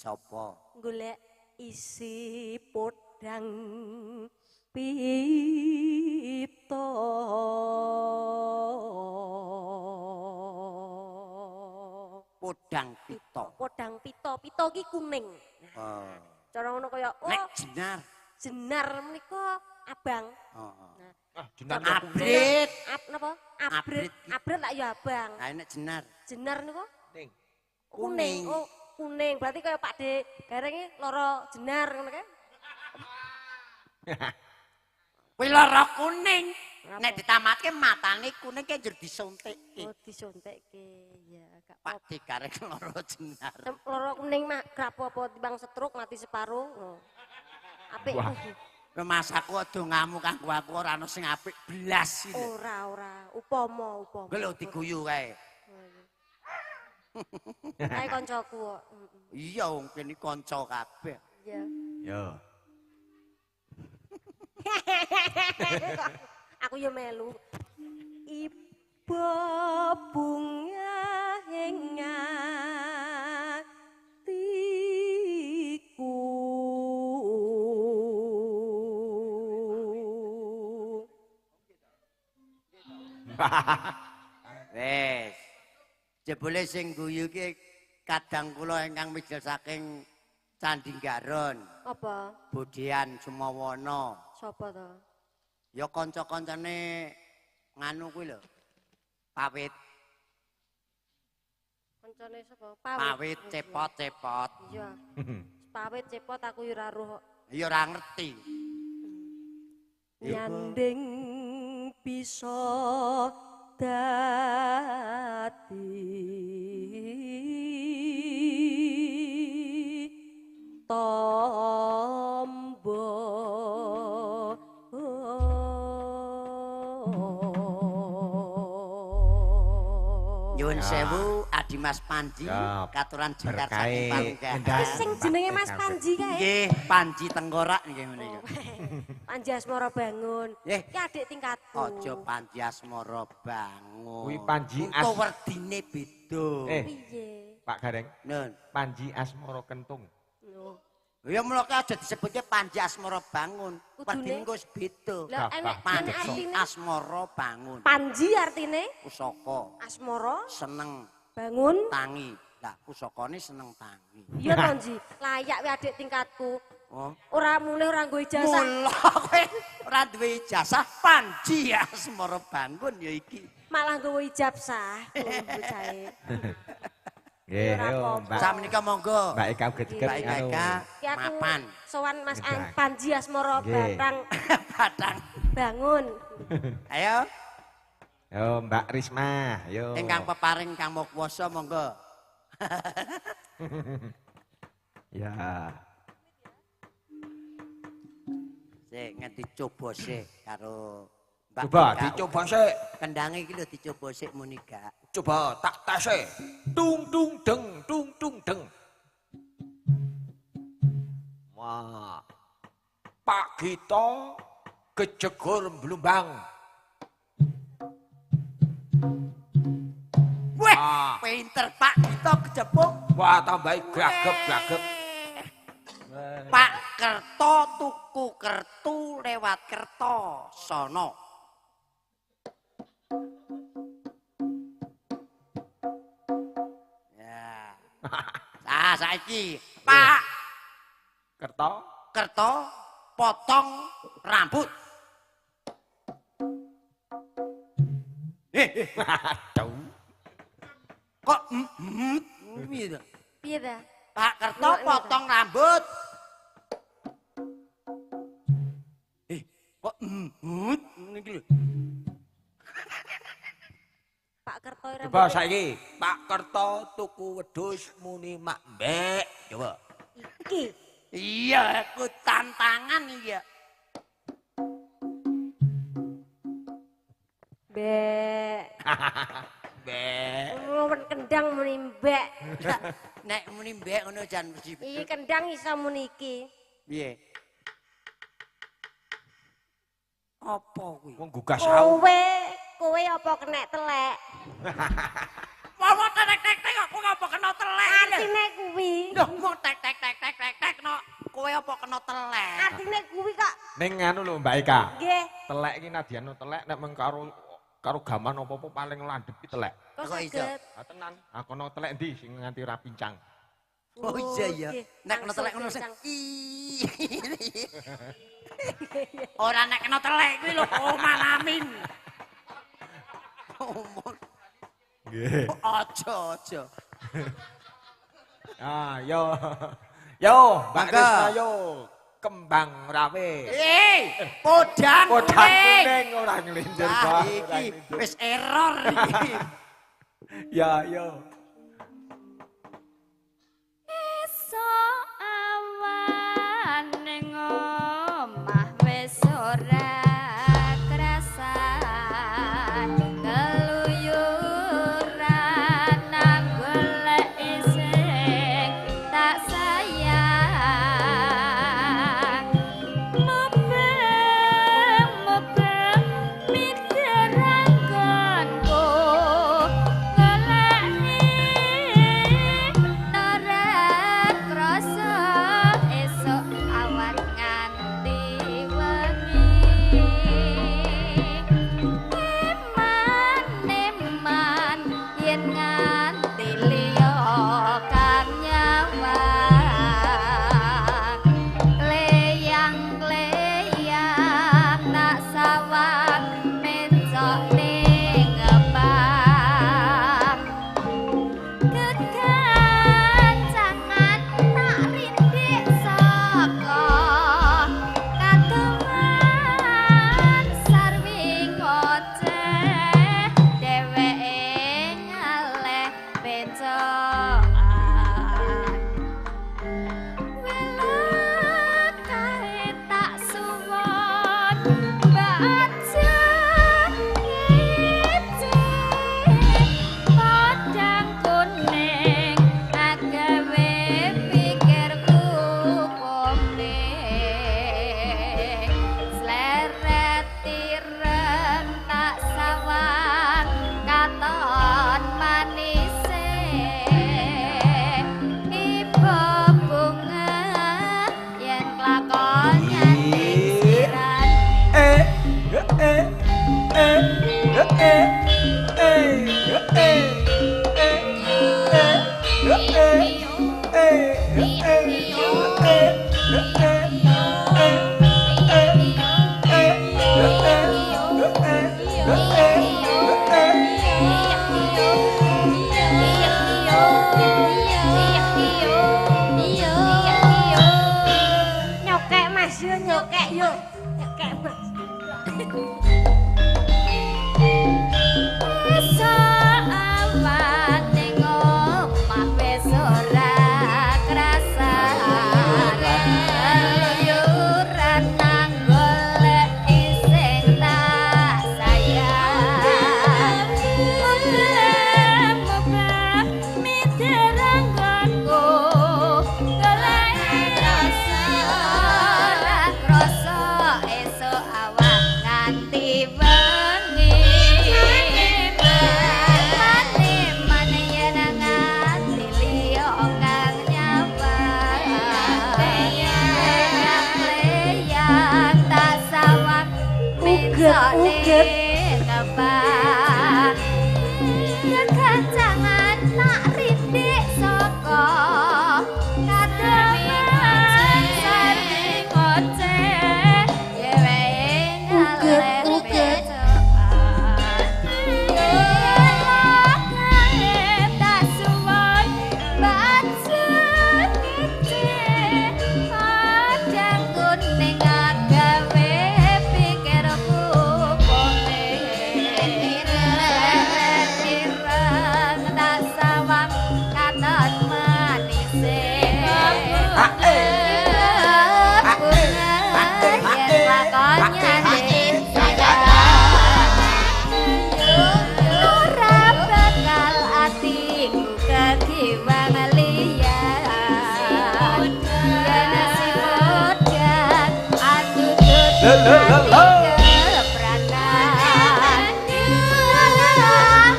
sapa? Golek isi podang pipto. Podang pito. Podang pito, pito ki kuning. Oh. Cara ngono kaya Nek jenar. jenar menika abang. Oh. Ah, jeneng Abrit. Napa? Abrit. Abrit lak ya abang. Lah nek jenar. Jenar niku kuning. kuning. Oh, kuning. Berarti kaya Pak De garenge lara jenar ngono kae. Kuwi lara kuning. Nek ditamatke matane kuning ki njur disuntikke. Oh, disuntikke. Ya, gak Pak apa. dikarek lara jenar. Lara kuning mah gak apa-apa timbang stroke mati separuh. Oh. Apik. Wah. Mas aku aja ngamuk kanggo aku ora ana sing apik blas iki. Ora. Upama. Kuwi lho diguyu kae. Kae koncoku kok. Iya wong kene kanca kabeh. Iya. Yo. Aku yo melu. Iba bunga hatiku. Wes. Jebule sing guyu ki kadang kula ingkang mijil saking Candi Garon, Apa? Budian Sumawana. Sapa to? Ya kanca-kancane nganu kuwi lho. Pawit, Kancane sapa? pawit cepot-cepot. Iya. Pawit cepot aku yo ora roh. Ya ora ngerti. Nyanding bisa dadi tombo. Nyuwun sewu Adi Mas Panji, Ya, katuran jengkar berkahe saking Palunggahan. Iki sing jenenge Mas Panji kae. Nggih, Panji Tengkorak nggih menika. Panji Asmara Bangun. Nggih. Iki adik tingkatku. Aja Panji Asmara bangun. Kuwi Panji Engko werdine beda. Piye? Pak Gareng, Nun. Panji Asmara Kentung. Loh. Ya mulane aja disebutnya Panji Asmara bangun. Kudune? Werdine engko wis beda. Lah enek Panji artine Asmara bangun. Panji artine Pusaka Asmara seneng bangun. tangi. Lah pusakane seneng tangi. Iya to, Ji. Layak we adik tingkatku. Oh. Ora mulih ora nggo ijazah. Mula kowe ora duwe ijazah Panji Asmara bangun ya iki. Malah nggo ijazah. Bocahe. Nggih, Ora yo apa-apa. Mbak. Samenika monggo. Mbak Eka uget-uget Mbak anu. Eka Ki aku mapan. sowan Mas Ngedrang. Panji Asmara Nggih. Batang Padang. bangun. Ayo, Yo Mbak Risma, yo. ingkang peparing kang mau kuwasa monggo. Ya. Sik nganti coba sik karo Mbak Coba Eka. dicoba sik. Kendange iki lho dicoba sik muni gak. Coba tak tes e. Tung tung deng. Wah. Pak Gito kejegur Blumbang. Weh, Ah. pinter Pak Gito kejepuk. Wah, tambahi glagep. Pak Kerto tuku kertu lewat kerto sono. Ya. Nah, saiki Pak Kerto. Kerto potong rambut. Aduh. Kok piye to? Piye ta? Pak Kerto potong rambut. Kok ngene iki lho. Pak Kerto ora Coba saiki Pak Kerto tuku wedhus muni mak mbek. Coba. iki. Iya, aku tantangan iya. Mbek. Mbek. Ngono kendang muni mbek. Nek muni mbek ngono jan mesti. Iki kendang iso muni iki. Piye? Apa kuwi? Wong gugah saung. Kowe apa kena telek? Wawa tek-tek aku ngapa kena telek? Artine kuwi. Loh, mau tek no. Kowe apa kena telek? Artine kuwi kok. Ning anu lho Mbak Eka. Nggih. Telek iki nadyan telek nek meng karo gaman apa-apa paling landhep iki telek. Kok iso? Ah tenan. Ah kono telek ndi sing nganti ra pincang. Oh iya ya. nggih. Nek kena telek ngono Langsung sing. Ora nek kena telek kuwi lho Oman Amin. Omon. Nggih. Aja. Ah, yo. Yo, Mbak Mangga. Risma yo. Kembang rawe. Podang Podang kuning. kuning ora nglinjer Wah, Pak. iki wis error iki. Ya, yo. Esok awan ning omah wis ora krasan keluyuran nang golek sing tak sayang mubeng miderangkonku goleki narat krasa esuk awan nganti wengi eman yen nganti liya kang nyawang kleyang-kleyang tak sawang mencok ning gebang kekancangan tak rindik saka kateman sarwi ngoceh dheweke ngaleh becokan welakae tak suwon baca ngece podang kuning agawe pikirku kuning sleret tireng tak sawang katon manise iba bunga yen kelakon nyanyi siran Nyokek Mas yo nyokek yo. Nyokek Mas. esok awan ning omah wis ora krasan keluyuran nang golek sing tak sayang mubeng miderangkonku golek rasa ora krasa esuk awan nganti wengi mane yen nganti liya kang nyawang kleyang tak sawang Uget. ngebang kekancangan tak rindik saka kateman sarwi ngoceh dheweke ngaleh becokan welakae tak suwon baca ngece podang kuning agawe pikirku kuning ireng tak sawang katon manise bunga yen lakonnya ning ora bakal atiku kekiwang liyan yen si podang aku tutut kepranan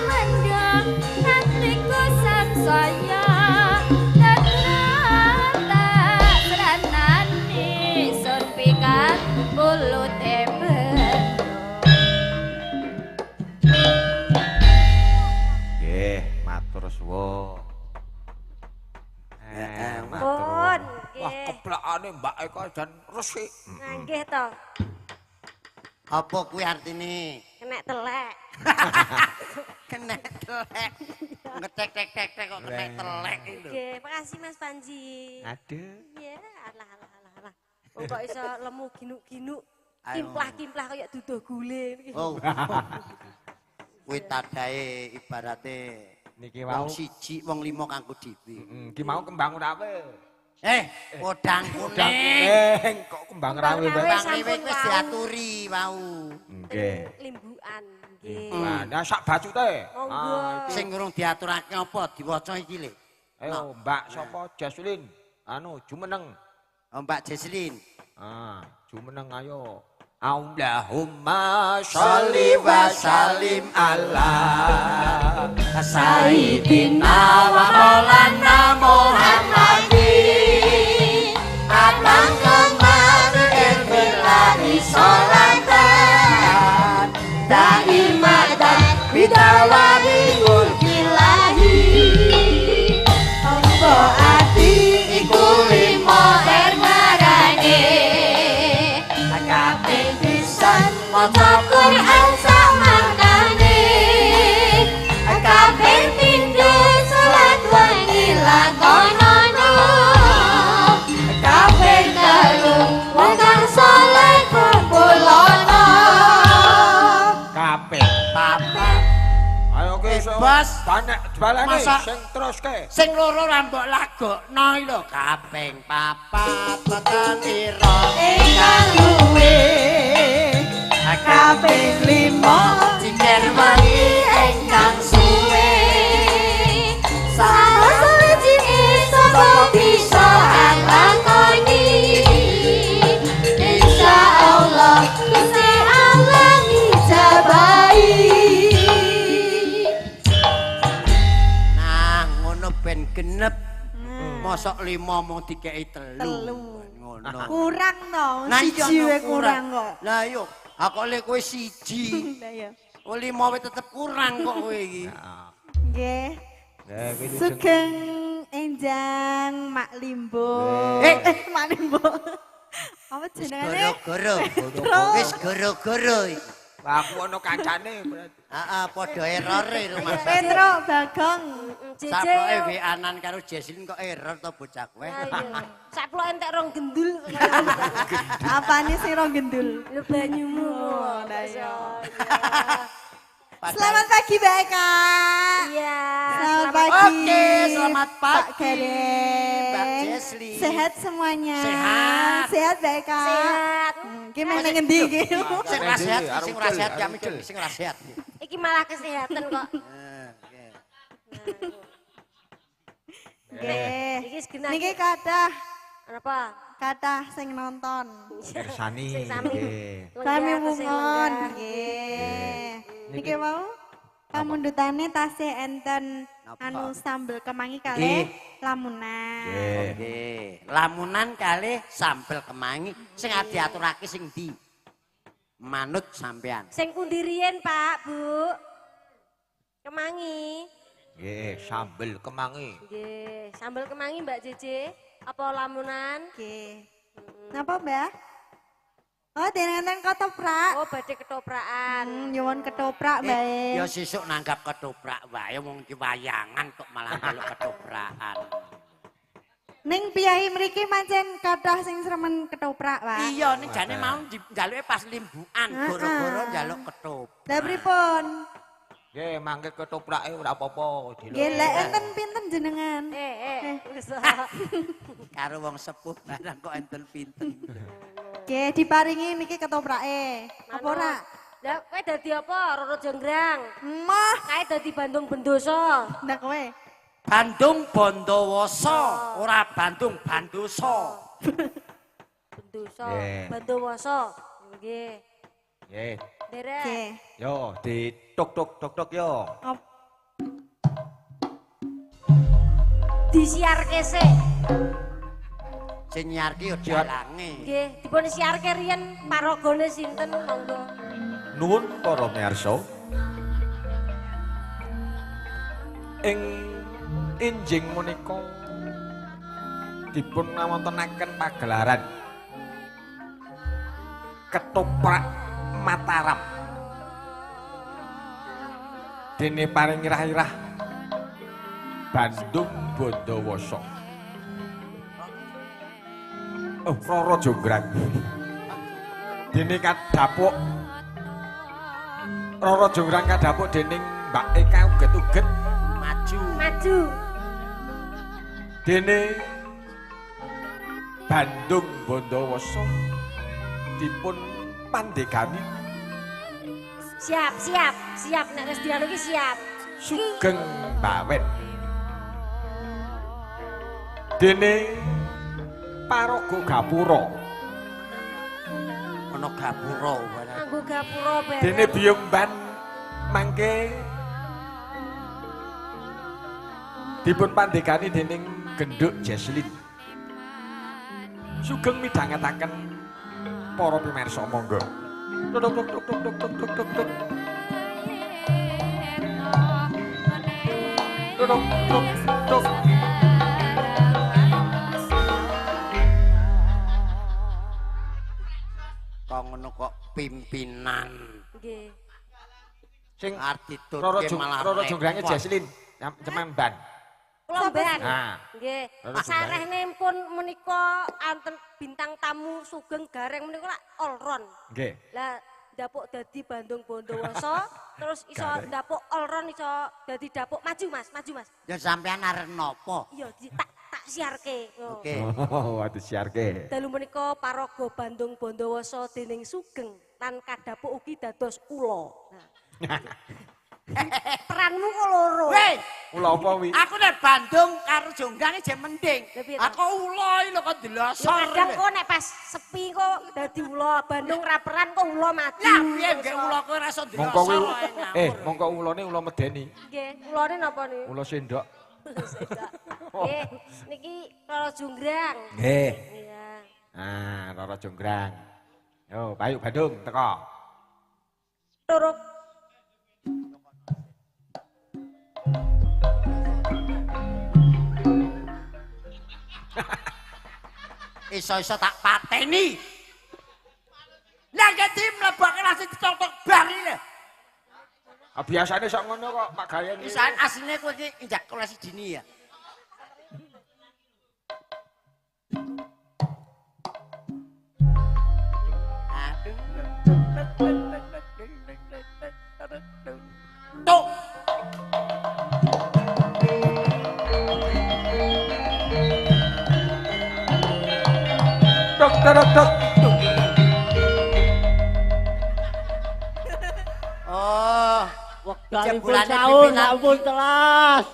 mendang hatiku sansaya tembel. Nggih, matur suwun. Matur. Pun, Wah, nggih. keplakane Mbak Eka jan resik. Nggih to. Apa kuwi artine? Kena telek. Kena telek. Ngetek-tek-tek kok kena telek iki lho. Nggih, makasih Mas Panji. Aduh. Iya, alah. Wong kok iso lemu ginuk-ginuk, Ayo. kimplah-kimplah kayak duduh gule. Oh. Kuwi tadahe ibarate Niki wong wau. siji wong limo kanggo dhewe. Ki mau kembang urawe. Podang Kembang kuning. kuning kok kembang rawe, Kembang Mbak. rawe. Bang sampun Liwik wis wau. diaturi mau. Nggih. Limbuan, nggih. Nah, sak bacute. Monggo. Sing urung diaturake apa diwaca iki lho. Ayo, Mbak sapa Jaslin? Anu, jumeneng. Oh, Mbak Jesslyn. Jumeneng ayo. Allahumma sholli wa sallim ala Sayyidina wa maulana Muhammadin Abang kemarin billahi sholatan Daimatan bidawami mulkilahi Ombo ati iku limo ermarane Kabeh pisan maca Quran samakane kabeh pindho salat wengi lakonono kabeh telu wong kang saleh kumpulono kabeh. papat Ayo ki Bos. banyak balane Masa- sing teruske. sing loro rambok lagokno iki lho kaping papat petira ingkang luwe kaping limo cinder wangi ingkang suwe salah sawijine sapa bisa nglakoni insyaallah Gusti Allah ngijabahi nah ngono ben genep mosok 5 mung dikeki 3 ngono Kurang no, Nah, iya, siji no, wae kurang kok. Lah yo, aku lek kowe siji. Lah ya. Oh 5 wis tetep kurang kok kowe iki. Nggih. Ya iki Sugeng enjang Mak Limbo. Mak Limbo. Apa jenengane? Goro-goro. Wis goro-goro iki. Lah aku ono kancane berarti. Heeh, padha errore rumah. Petro Bagong. Sapoke WA-an karo Jesslyn kok error to bocah kowe. Sak plok entek rong gendul. Apane sing rong gendul? Lho banyumu. lah iya. Padahal- Selamat pagi Mbak Eka. Iya. Selamat pagi. Oke, selamat Pak pagi, Gareng. Mbak Jesslyn. Sehat semuanya. Sehat. Sehat Mbak Eka. Sehat. Ki meneng ngendi iki? Sing ora sehat, sing ora sehat kami dul, sing ora sehat. Iki malah kesehatan kok. Nggih. Iki segenah. Niki kathah Apa? kathah sing nonton. Kersani. Iya. Sing sami. Nggih. Kami Lenggah, sing mungon. lenggah. Nggih. Niki mau pamundhutane tasih enten Napa? anu sambel kemangi Nggih. kalih lamunan. Nggih. Nggih, lamunan kalih sambel kemangi sing diaturake sing ndi? Manut sampean. Sing pundi riyen, Pak, Bu? Kemangi. Nggih, sambel kemangi. Nggih, sambal kemangi Mbak Jeje. Apa lamunan? Nggih. Napa, Mbak? Oh, dengen ketoprak. Oh, badhe ketoprakan. Nyuwun ketoprak, Mbak. Ya sesuk nanggap ketoprak wae wong iki wayangan kok malah njaluk ketoprakan. Ning piyai mriki pancen kathah sing sremen ketoprak, Pak. Iya ning jane mau njaluke pas limbukan goro-goro njaluk ketoprak. Lah pripun? Nggih, mangke ketoprake ora apa-apa. Nggih, lek enten pinten jenengan? Wis. Karo wong sepuh barang kok enten pinten. Nggih, diparingi niki ketoprake. Apa ora? Lah kowe dadi apa? Roro Jonggrang. Mah, Kae dadi Bandung Bendoso. ndak kowe. Bandung Bondowoso, ora Bandung Bandoso. Bendoso, Nggih. Bandowoso. Nggih. Nggih. Derek. Nggih. Yo di tok yo. Disiarke sik. Sing nyiarke yo dalange. Nggih, dipun siarke riyen paragane sinten monggo. Nuwun para miyarsa. Ing enjing menika dipun ngawontenaken pagelaran Ketoprak Mataram. Dene paring irah-irah Bandung Bondowoso. Oh, Roro Jonggrang. Dene kadhapuk Roro Jonggrang kadhapuk dening Mbak Eka uget-uget Maju. dene Bandung Bondowoso dipun pandegani Siap nek wis dianu iki siap. Sugeng Bawet. Dene Paraga Gapura. Ana gapura barang. Nganggo gapura bareng. Dene Biyungban mangke dipun pandegani dening Genduk Jesslyn. Sugeng midhangetaken para pamirsa monggo. Tuk tuk tuk tuk tuk tuk tuk tuk tuk. Tuk tuk tuk tuk. Kok ngono kok pimpinan. Nggih. Sing Arti Roro tutke malah Jonggrangé repot. Jesslyn, cemen ban. Klomban. Nah. Nggih. Terus Sarehne pun menika anten bintang tamu Sugeng Gareng menika lak Olron. Nggih. Lah dapuk dadi Bandung Bondowoso, terus iso Gareng. dapuk Olron iso dadi dapuk maju Mas. Ya sampean arep napa? Iya tak siarke. Oh. Oke. Oh, atuh siarke. Dalu menika paraga Bandung Bondowoso dening Sugeng lan kadhapuk ugi dados ula. Nah. Peranmu kok loro. Weh, Ula apa wi? aku nek Bandung karo Jonggrang jek mending. Lah piye to? Aku ulo lho kok delosor. Ya kadang kok nek pas sepi kok dadi ula, Bandung ra peran kok ula maju. Lah piye gek ulo kowe ora iso Mongko wi delosor. mongko ulane ula medeni. Nggih, ulane napa niku? Ula sendok. Nggih, niki Roro Jonggrang. Nggih. Iya. Ah, Roro Jonggrang. Yo, Bayu Bandung teko. Roro Iso-iso tak pateni. Lah gede mlebake langsung dicotok bari lho. Ah biasane sok ngono kok Pak Gayen. Pisan asline kowe iki injak kelas dini ya. Tuh. Tok tok tok. Oh, Wektalipun Jembulane sahur pimpinan. ampun telas.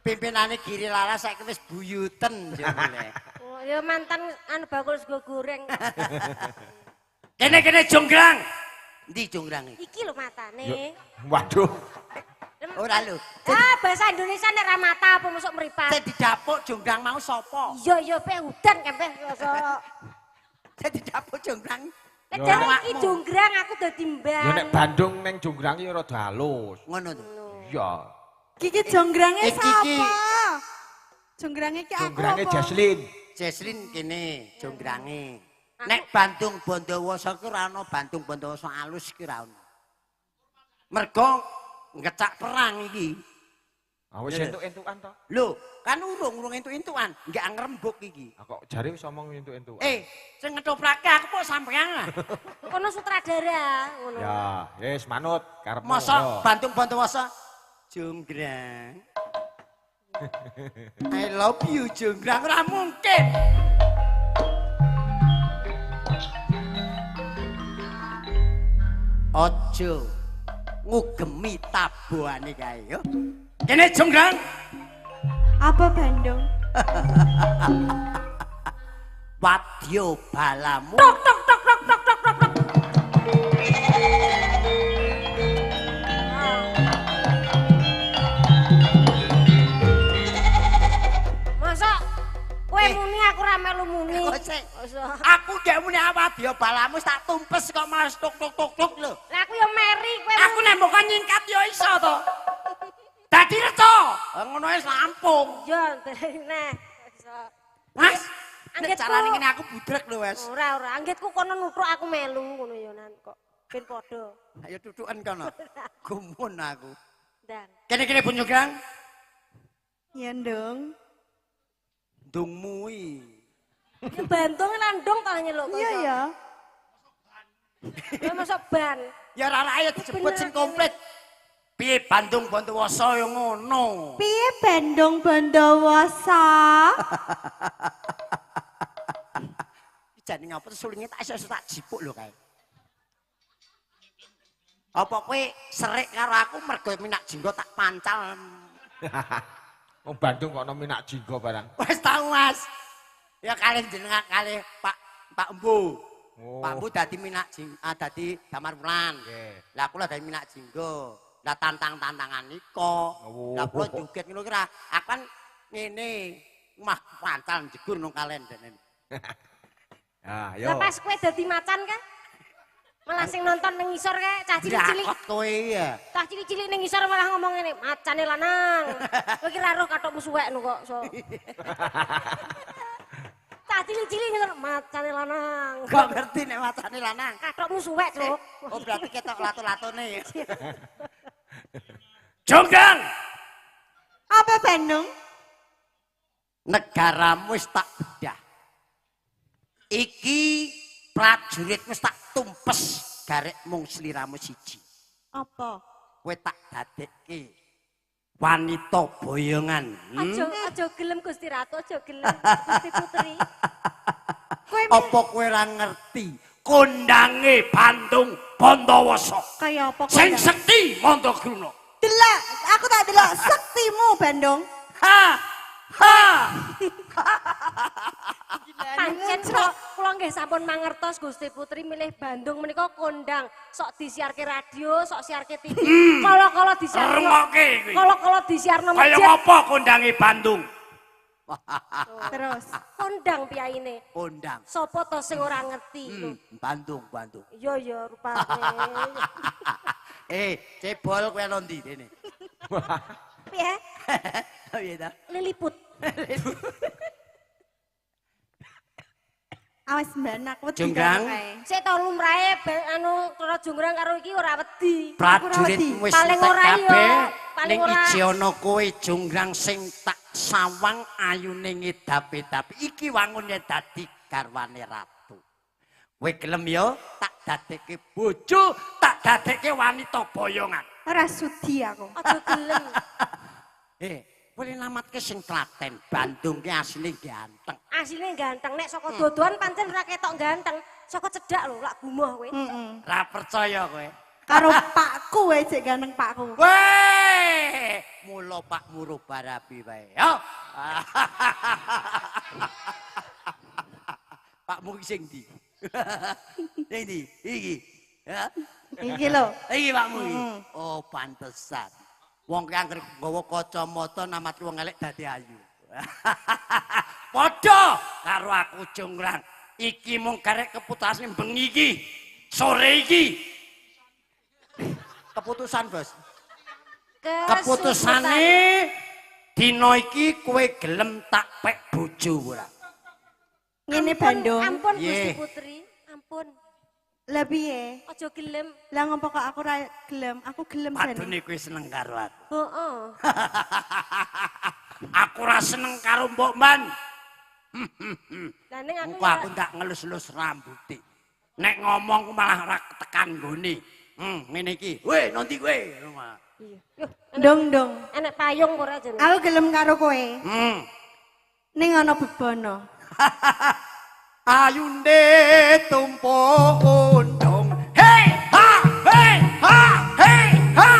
pimpinane Giri Laras saiki wis buyuten jebule. Oh, ya mantan anu bakul sego goreng. Kene Jonggrang. Endi Jonggrang iki? Iki lho matane. Waduh. Ora lho. Ah, bahasa Indonesia nek ra mata apa mosok mripat. Sing didapuk Jonggrang mau sapa? Iya pe udan kempeh mosok. Sing didapuk Jonggrang. Nek Yo, jare awakmu. iki Jonggrang aku dadi Ya mbang. nek Bandung ning Jonggrang iki rada halus. Ngono to. Iya. Kiki jonggrange Iki, sapa? Jonggrange ki aku Jonggrangé apa? Jesslyn. Jesslyn kene Jonggrange. Nek Bandung Bondowoso ki ora ana Bandung Bondowoso alus ki ora ana. Mergo ngecak perang iki. Ah wis entuk-entukan to. Lho, kan urung entuk-entukan, nggak ngrembug iki. Ah kok jare wis omong entuk-entukan. Sing ngetoprake aku kok sampean lah. Kono sutradara ngono. Ya, wis manut karepmu. Masa Bandung Bondowoso Jonggrang. I love you Jonggrang ora mungkin. Ojo ngugemi tabuhane kae yo. Kene Jonggrang. Apa Bandung? Wadya balamu. Tok tok tok tok tok tok tok. tok. Masa kowe muni aku ra melu muni tak tumpes kok malah tuk lho. Lah aku yo meri kowe. Aku nek mbok kon nyingkat yo iso to. Dadi reca. Ngono wis lampung. Yo nah. Iso. Mas, nek Anggitku- carane ngene aku budrek lho, Wes. Ora, anggitku kono nuthuk aku melu ngono yo nan kok. Ben padha. Ayo tutukan kono. Gumun aku. Ndang. Kene-kene Bu Jonggrang. Ya ndung. Dungmu iki. Bantung landung ta nyeluk kok. Iya ya. Ya masuk ban. Ya ora ayo disebut sing komplit. Piye Bandung Bondowoso yo ngono. Piye Bandung Bondowoso? Jane ngapa sulinge tak iso tak jipuk lho kae. Apa kowe serik karo aku mergo minak jinggo tak pancal. Wong Bandung kok ono minak jinggo barang. Wis tau Mas. Ya kalian jenengan kali Pak Embu. Oh. Pak Embu dadi minak dadi damar wulan. Nggih. Lah kula dadi minak jinggo. Lah tantang-tantangan nika. Oh. Lah kula joget ngono ki ra. Aku kan ngene mah pancal jegur nang kalian dene. Ah, Lah yo. pas kowe dadi macan kan? Malah sing nonton ning ngisor kae cah cilik-cilik. Dakot kowe ya. Cah cilik-cilik ning ngisor malah ngomong ngene, "Macane lanang." Kowe ki ra roh kathokmu suwek no kok. So. Cah cilik-cilik ngisor, "Macane lanang." Kok ngerti nek macane lanang. Kathokmu suwek, Cuk. Oh berarti ketok lato-latone ya. Jonggrang, Apa Bandung? negaramu wis tak bedah. Iki prajurit wis tak tumpes garek mung sliramu siji. Apa? Kowe tak dadekke wanita boyongan. Aja gelem Gusti Ratu, aja gelem Gusti Putri. Apa kowe ora ngerti kondange Bandung Bondowoso? Kaya apa Sing kok? sekti Mandraguna. Delok, aku tak delok sektimu Bandung. Ha! Ha! Pancen kula nggih sampun mangertos Gusti Putri milih Bandung menika kondang sok disiarke radio, sok siarke TV. Kala-kala disiarno. Rengokke kuwi. Kala-kala disiarno Kaya masjid. apa kondange Bandung? Terus. Kondang piyaine. Kondang. Sopo to sing ora ngerti? Bandung. Iya ya rupane. Cebol kowe ana ndi dene? Piye? Piye ta? Liliput. Awas mbanak wedi. Jonggrang. Sik to lumrahe anu Karo Jonggrang karo iki ora wedi. Prajurit wis Paling entek ora kabeh. iya, paling Ning ora. iji ana kowe Jonggrang sing tak sawang ayune ngedapi-dapi. Iki wangune dadi garwane ratu. Kowe gelem ya tak dadekke bojo, tak dadekke wanita boyongan. Ora sudi aku. Aja gelem. Kowe namatke sing Klaten, Bandung ki asline ganteng. Asline ganteng nek saka dodoan pancen ora ketok ganteng. Saka cedhak lho lak gumoh kowe. Ra percaya kowe. Karo pakku wae cek ganteng pakku. Weh, mula Pak Muruh Barabi wae. Yo. Pak Muruh sing ndi? Sing ndi? Iki. Ya. Iki lho. Iki Pak Muruh. Oh, pantesan. Wong ki anggere nggawa kacamata namatke wong elek dadi ayu. Padha karo aku Jonggrang. Iki mung garek keputusane bengi iki. Sore iki. Keputusan, Bos. Keputusane dina iki kowe gelem tak pek bojo ora? Ngene Bandung. Ampun Gusti Nggih. Putri, ampun. Lah piye? Aja gelem. Lah ngopo kok aku ora gelem? Aku gelem jane. Padune kowe seneng karo aku. Heeh. Aku ora seneng karo Mbok Man. Lah ning aku Engko aku ndak ngelus-elus rambuté. Nek ngomong ku malah ora tekan nggone. Ngene iki. Weh, nanti kowe. Yuh, Ndung ndung. enek payung ora jeneng. Aku gelem karo kowe. Ning ana bebono. Ayune tumpuk undung. Hei ha, hei ha, hei ha.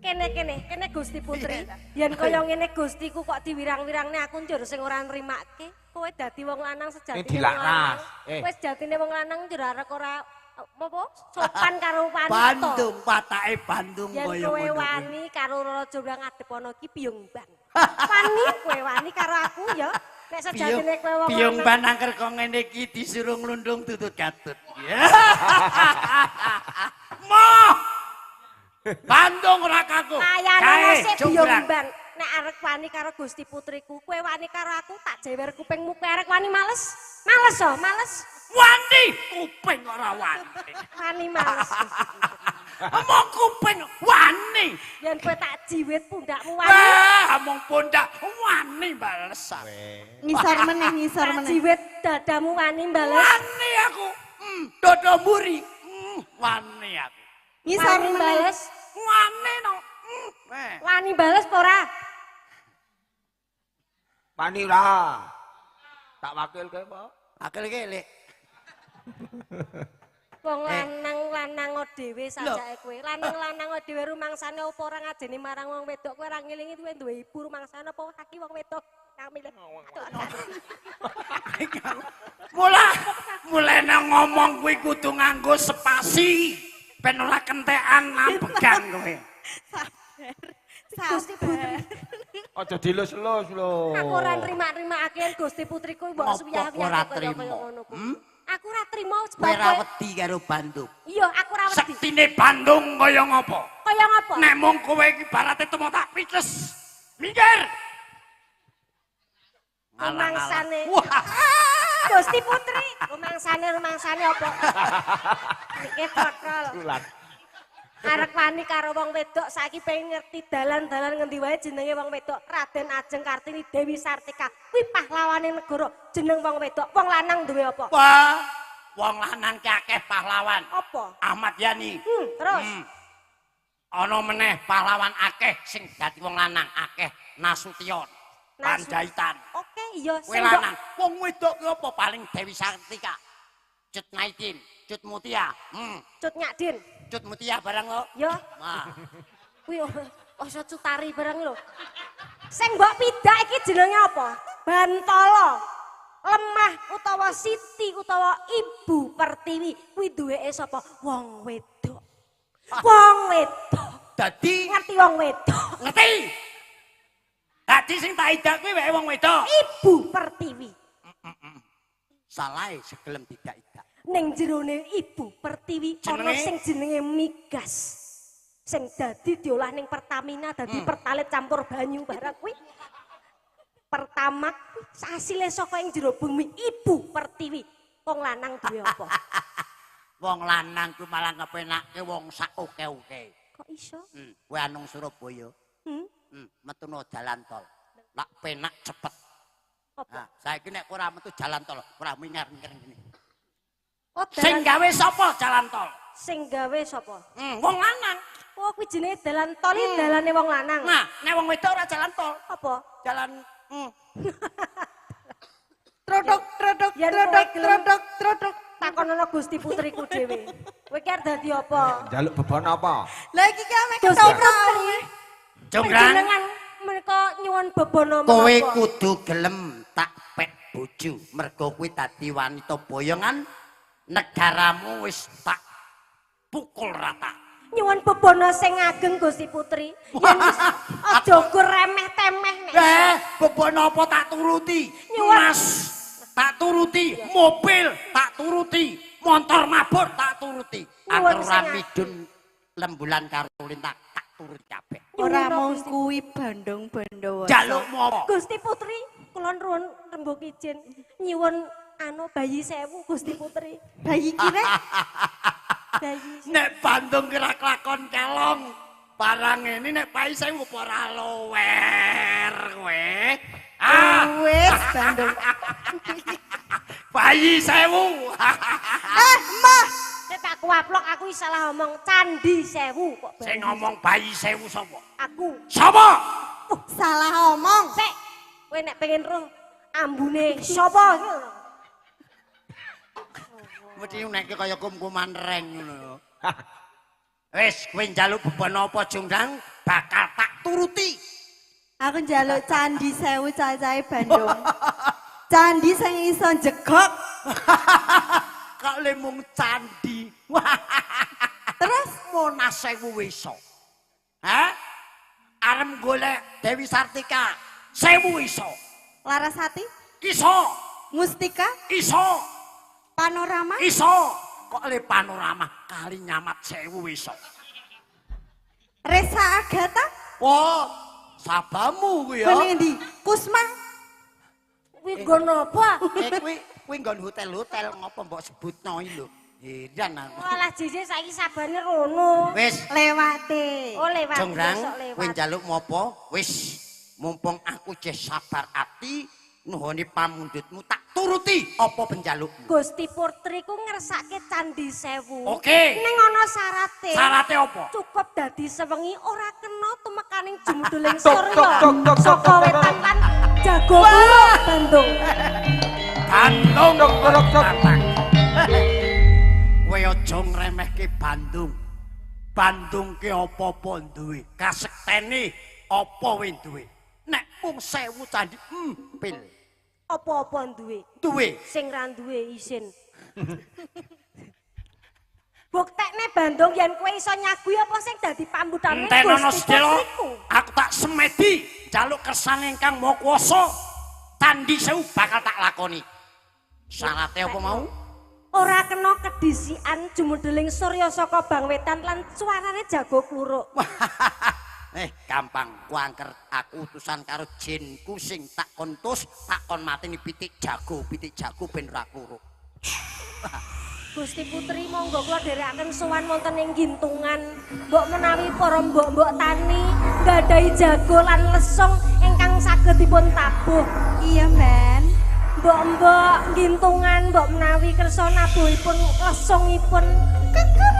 Kene Gusti Putri. Yen kaya ngene Gustiku kok diwirang-wirangne aku njur sing ora nrimake. Kowe dadi wong lanang sejatine. Ini dilaknas. Kowe sejatine wong lanang njur arek ora apa sopan karo wanita. Bandung, patake Bandung Yen kaya kowe ngono. wani karo Raja Jonggrang ngadep ana iki piyung bang. Wani kowe wani karo aku ya. Nek sejatine kowe wong Biyong lanang. ban angker kok ngene iki disuruh nglundung tutut katut. Ya. Moh. Bandung rakaku. Kayane sik biyong jonggrang. bang. Nek arek wani karo Gusti Putriku, kowe wani karo aku tak jewer kupingmu kowe arek wani males. Males oh, males. Wani kuping ora wani. Wani males. Omong kuping wani. Yen kowe tak jiwit pundakmu wani. Wah, omong pundak wani balesan. Ngisor meneh, ngisor Tak meneh. jiwit dadamu wani bales. Wani aku. Dodo mburi. Wani aku. Ngisor Wani meneh. bales. Wani no. Wani bales apa ora? Manira. Tak wakil ke apa? Akil kele. Wong lanang dhewe sajake kowe. Lanang dhewe rumangsane apa ora ngajeni marang wong wedok kowe ora ngelingi kowe duwe ibu rumangsane apa laki wong wedok. Kamile. Mulai nang ngomong kuwi kudu nganggo spasi. Ben ora kentekan ambegan kowe. Gusti Putri. Aja dilus-lus lho. Aku ora nrima-nrimakake Gusti Putri kowe mbok Ngopo suyah-uyah ora kaya trima? ngono kuwi. Aku ora trima sebab Kowe ra kowe. wedi karo Bandung. Iya, aku ora wedi. Sektine Bandung kaya ngopo? Kaya ngapa? Nek mung kowe iki barate temo tak pices. Minggir. Rumangsane. Wah, Gusti Putri, rumangsane apa? Niki kotrol. Ulat. Arek wani karo wong wedok saiki pengen ngerti dalan-dalan ngendi wae jenenge wong wedok. Raden Ajeng Kartini Dewi Sartika. Kuwi pahlawane negara. Jeneng wong wedok. Wong lanang duwe apa? wah. Wong lanang ki akeh pahlawan. Apa? Ahmad Yani. Terus Ana meneh pahlawan akeh sing dadi wong lanang akeh. Nasution. Panjaitan. Oke, iya Kowe sing mbok- lanang. Wong wedok ki apa paling Dewi Sartika. Cut Naidin, Cut Mutia. Cut Nyakdin. Cut Mutia barang lo. Ya, Wah. kuwi oso cutari bareng lho. Sing mbok pidak iki jenenge apa? Bantala. Lemah utawa Siti utawa Ibu Pertiwi kuwi duweke sapa? Wong wedok. Wong wedok. Dadi Ngerti wong wedok. ngerti. Dadi sing tak idak kuwi wae wong wedok. Ibu Pertiwi. Salah segelem tidak idak. Ning jerone Ibu Pertiwi ana Jenenge? sing jenenge migas. Sing dadi diolah ning Pertamina dadi pertalit campur banyu barang kuwi. Pertama asile saka ing jero bumi Ibu Pertiwi. Wong lanang duwe apa? Wong lanang ku malah ngepenake wong sak oke-oke. Kok iso? Kowe anung Surabaya. Metuno jalan tol. Nak penak cepet. Apa? Nah, saiki nek ora metu jalan tol, ora mingar-mingar ngene. Oh, Sing dalan gawe sapa jalan tol? sing gawe sapa? Wong lanang. Oh, kuwi jenenge dalan tol iki dalane wong lanang. Nah, nek wong wedok ora jalan tol. Apa? Jalan Trodok, trodok, Yen trodok, kowe gelem- trodok, trodok. Takonono Gusti Putriku dhewe. Kowe ki arep dadi apa? Njaluk beban apa? Lah iki ki ame Gusti Putri. Jonggrang. Panjenengan menika nyuwun bebono Kowe menapa? kudu gelem tak pek bojo. Mergo kuwi dadi wanita boyongan negaramu wis tak pukul rata. Nyuwun bebono sing ageng Gusti Putri. Yen wis aja gur remeh-temeh nek. Bebon apa tak turuti? Nyuwun. Mas tak turuti, mobil tak turuti, motor mabur tak turuti. Nyuwun Aku sing ora ageng. midun lembulan karo lintak tak turuti kabeh. Ora Nyuwun mung Gusti- kuwi Bandung Bondowoso. Jalukmu apa? Gusti Putri, kula nuwun rembug izin nyuwun bayi sewu Gusti Putri. Bayi kire Bayi. Nek Bandung kira kelakon kelong. Barang ini nek pai saya apa ora lower kowe. wis Bandung. Bayi sewu. Mah, Nek tak kuwaplok aku wis salah ngomong Candi Sewu kok. bayi. Sing ngomong bayi sewu sapa? Aku. Sapa? salah omong. Sik, kowe nek pengen roh ambune sapa iki? Mesti nek kaya kum-kuman reng ngono. Wis kowe njaluk beban apa Jonggrang bakal tak turuti. Aku njaluk Candi Sewu cacahe Bandung. Candi sing iso jegok. Kok le mung candi. Terus Monas sewu iso. Hah? Arem golek Dewi Sartika sewu iso. Larasati Iso. Mustika, Iso. panorama, Iso. Kok le panorama kali nyamat 1000 iso. Resa Agatha, Wah, sabamu kuwi ya. bening ndi? Kusma, Kuwi nggon apa? Kuwi nggon hotel-hotel ngopo mbok sebutno iki lho. Heran aku. Walah jijik saiki sabane rono. Wis, lewate. Oh lewat. Jongrang, besok lewat. kowe njaluk mopo? Wis, mumpung aku jeh sabar ati nuhoni pamundhutmu tak turuti apa penjalukmu. Gusti Putri ku ngersake Candi Sewu. Oke. Ning ana syarate. Syarate apa? Cukup dadi sewengi ora kena tumekaning jumuduling surya. Saka wetan lan jago kulo Bandung. Bandung Batang. Kowe aja ngremehke Bandung. Bandung ki apa-apa duwe, kasektene apa kowe duwe. Nek mung 1000 candi empil. Apa-apa duwe. Duwe. Sing ra duwe isin. Buktekne Bandung yen kowe iso nyagui apa sing dadi pambutane Entenono Gusti sedelo, Putriku. aku tak semedi jaluk kersane ingkang maha kuwasa. Candi Sewu bakal tak lakoni. Syarate apa mau? Ora kena kedisian jumuduling surya saka bang wetan lan suarane jago kluruk. Gampang, kuangker aku utusan karo jinku sing tak kontus, tak kon mateni pitik jago ben ora kluruk. Gusti Putri monggo kula dherekaken sowan wonten ing gintungan. Mbok menawi para mbok-mbok tani nggadahi jago lan lesung ingkang saged dipun tabuh. Iya, Mbak. Mbok-mbok gintungan mbok menawi kersa nabuhipun lesungipun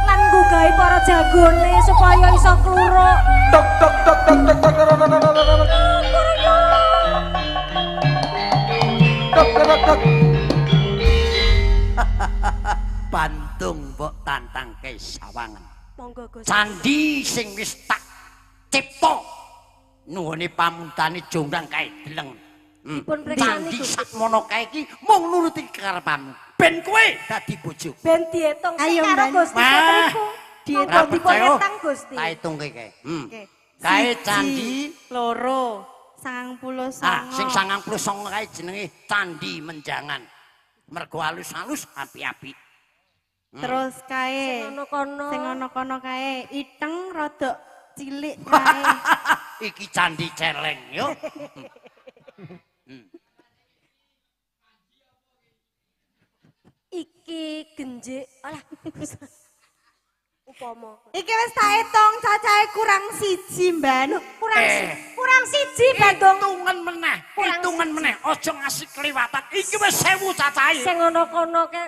lan nggugahi para jagone supaya iso kluruk. Tok tok tok tok tok tok tok tok tok tok tok. Bandung mbok tantangke sawangan. Monggo Gusti. Candi sing wis tak cipta nuhune pamundane Jongrang kae deleng. Dipun preksani Candi Gusti. sakmono kae iki mung nuruti karepmu. Ben kowe dadi bojo. Ben diitung sing Ayo, karo Mbak. Gusti Putriku. Ora Monggo dipun percaya? etang Gusti. Tak hitungke kae. Oke. Kae Siji, candi loro, 99. sing 99 kae jenenge Candi Menjangan. Mergo alus-alus api-api. Terus kae Sing kono. sing ana kono kae iteng rada cilik kae. Iki Candi Celeng yo. Iki genjik. Alah. Upama. Iki wis tak hitung cacahe kurang siji, Mbak. Kurang siji Bandung. Hitungan meneh. Aja ngasih kliwatan. Iki wis 1000 cacahe. Sing ana kono ke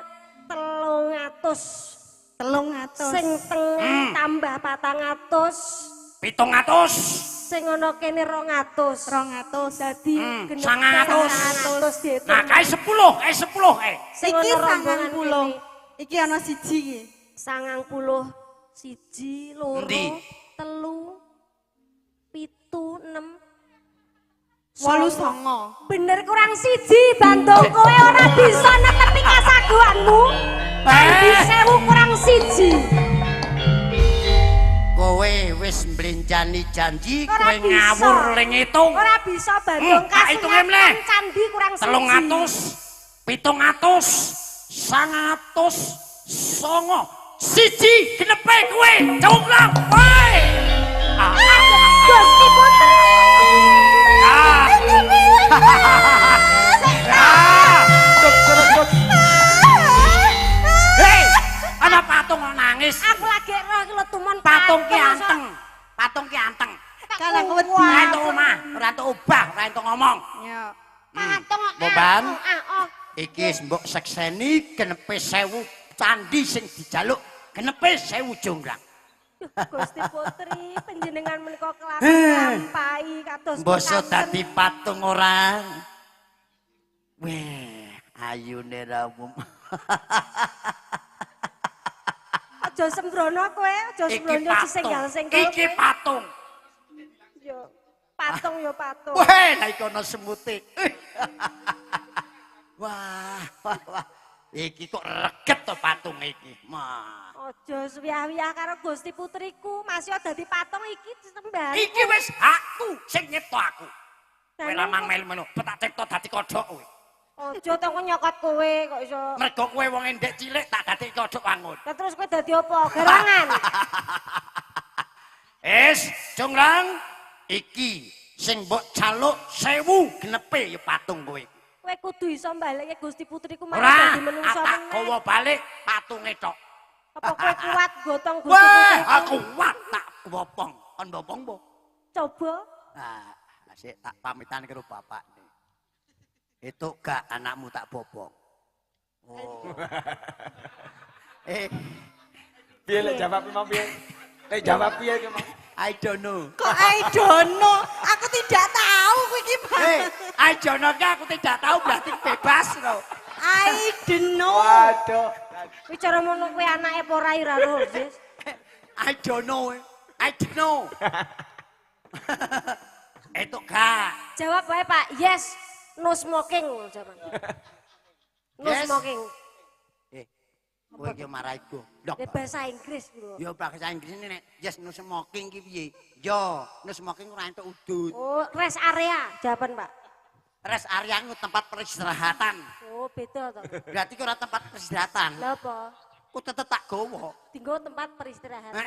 300. 300. Sing tengah tambah 400. 700. Sing ana kene 200. 200. Dadi genep 900. 900 diitung. Nah, kae 10 kae. Sing Iki ana rombongan 90. Iki ana siji iki. 90 siji, loro, Endi? telu, pitu, 6, 89. bener kurang siji Bandung kowe ora bisa netepi kasaguanmu. Candi Sewu kurang siji. Kowe wis mblenjani janji, Ora kowe bisa. ngawur ling ngitung. Ora bisa Bandung tak hitunge meneh. candi kurang siji. 300, 700, 100, 900. Siji genepe kowe, Jongrang. Kowe. Gusti Putri. Ah. Tok tok tok. Hei, ana patung nangis. Aku lagi roh iki lho tumon Patung ki anteng. Patung ki anteng. Kalah wedi. Ora entuk omah, ora entuk obah, ora entuk ngomong. Ya. Patung. Boban. Oh. Iki mbok sekseni genepe 1000 candi sing dijaluk. Genepe 1000 Jongrang. Gusti Putri, panjenengan menika kelampahi kados Mbasa pikanten. dadi patung ora. Weh, ayune ramum. Aja sembrono kowe, aja Iki sembrono patung. sesenggal-senggal. Iki kowe. patung. Yo, patung yo patung. Weh, lah iki ana semute. Wah, wah, wah. Iki kok reget to patung iki. Mah. Aja suwiyah-wiyah karo Gusti Putriku, masih dadi patung iki disembah. Iki wis hakku sing nyipta aku. Kowe Dan lamang melu-melu, petak cipta dadi kodhok kowe. Ojo to nyokot kowe kok iso. Mergo kowe wong endek cilik tak dadi kodhok wangun. Lah terus kowe dadi apa? Garangan. Jonggrang iki sing mbok jaluk 1000 genepe ya patung kowe. Kowe kudu iso mbalekke Gusti Putriku Ora, malah dadi menungsa tak meneh. gawa balik patunge tok. Apa kowe kuat gotong Gusti Wah, Putriku? aku kuat tak bopong. Kon bopong po. Coba. Nah, sik tak pamitan karo bapak nih. Itu gak anakmu tak bopong. Oh. Piye lek jawab mau piye? Lek jawab piye ki mau? I don't know. Kok I don't know? Aku tidak tahu kowe iki. I don't know aku tidak tahu berarti bebas loh. I don't know. Waduh. Kuwi cara ngono kuwi anake apa ora ora roh, Sis. I don't know. I don't know. Itu gak. Jawab wae, Pak. Yes. No smoking jaman. No Yes. smoking. Kowe iki maraiku. Di bahasa Inggris bro. Ya bahasa Inggris ini nek yes no smoking ki piye? Yo, no smoking ora entuk udut. Oh, rest area jawaban, Pak. Rest area itu tempat peristirahatan. Oh, beda to. Berarti ora tempat peristirahatan. Lah apa? Ku tetep tak gowo. Tinggal tempat peristirahatan.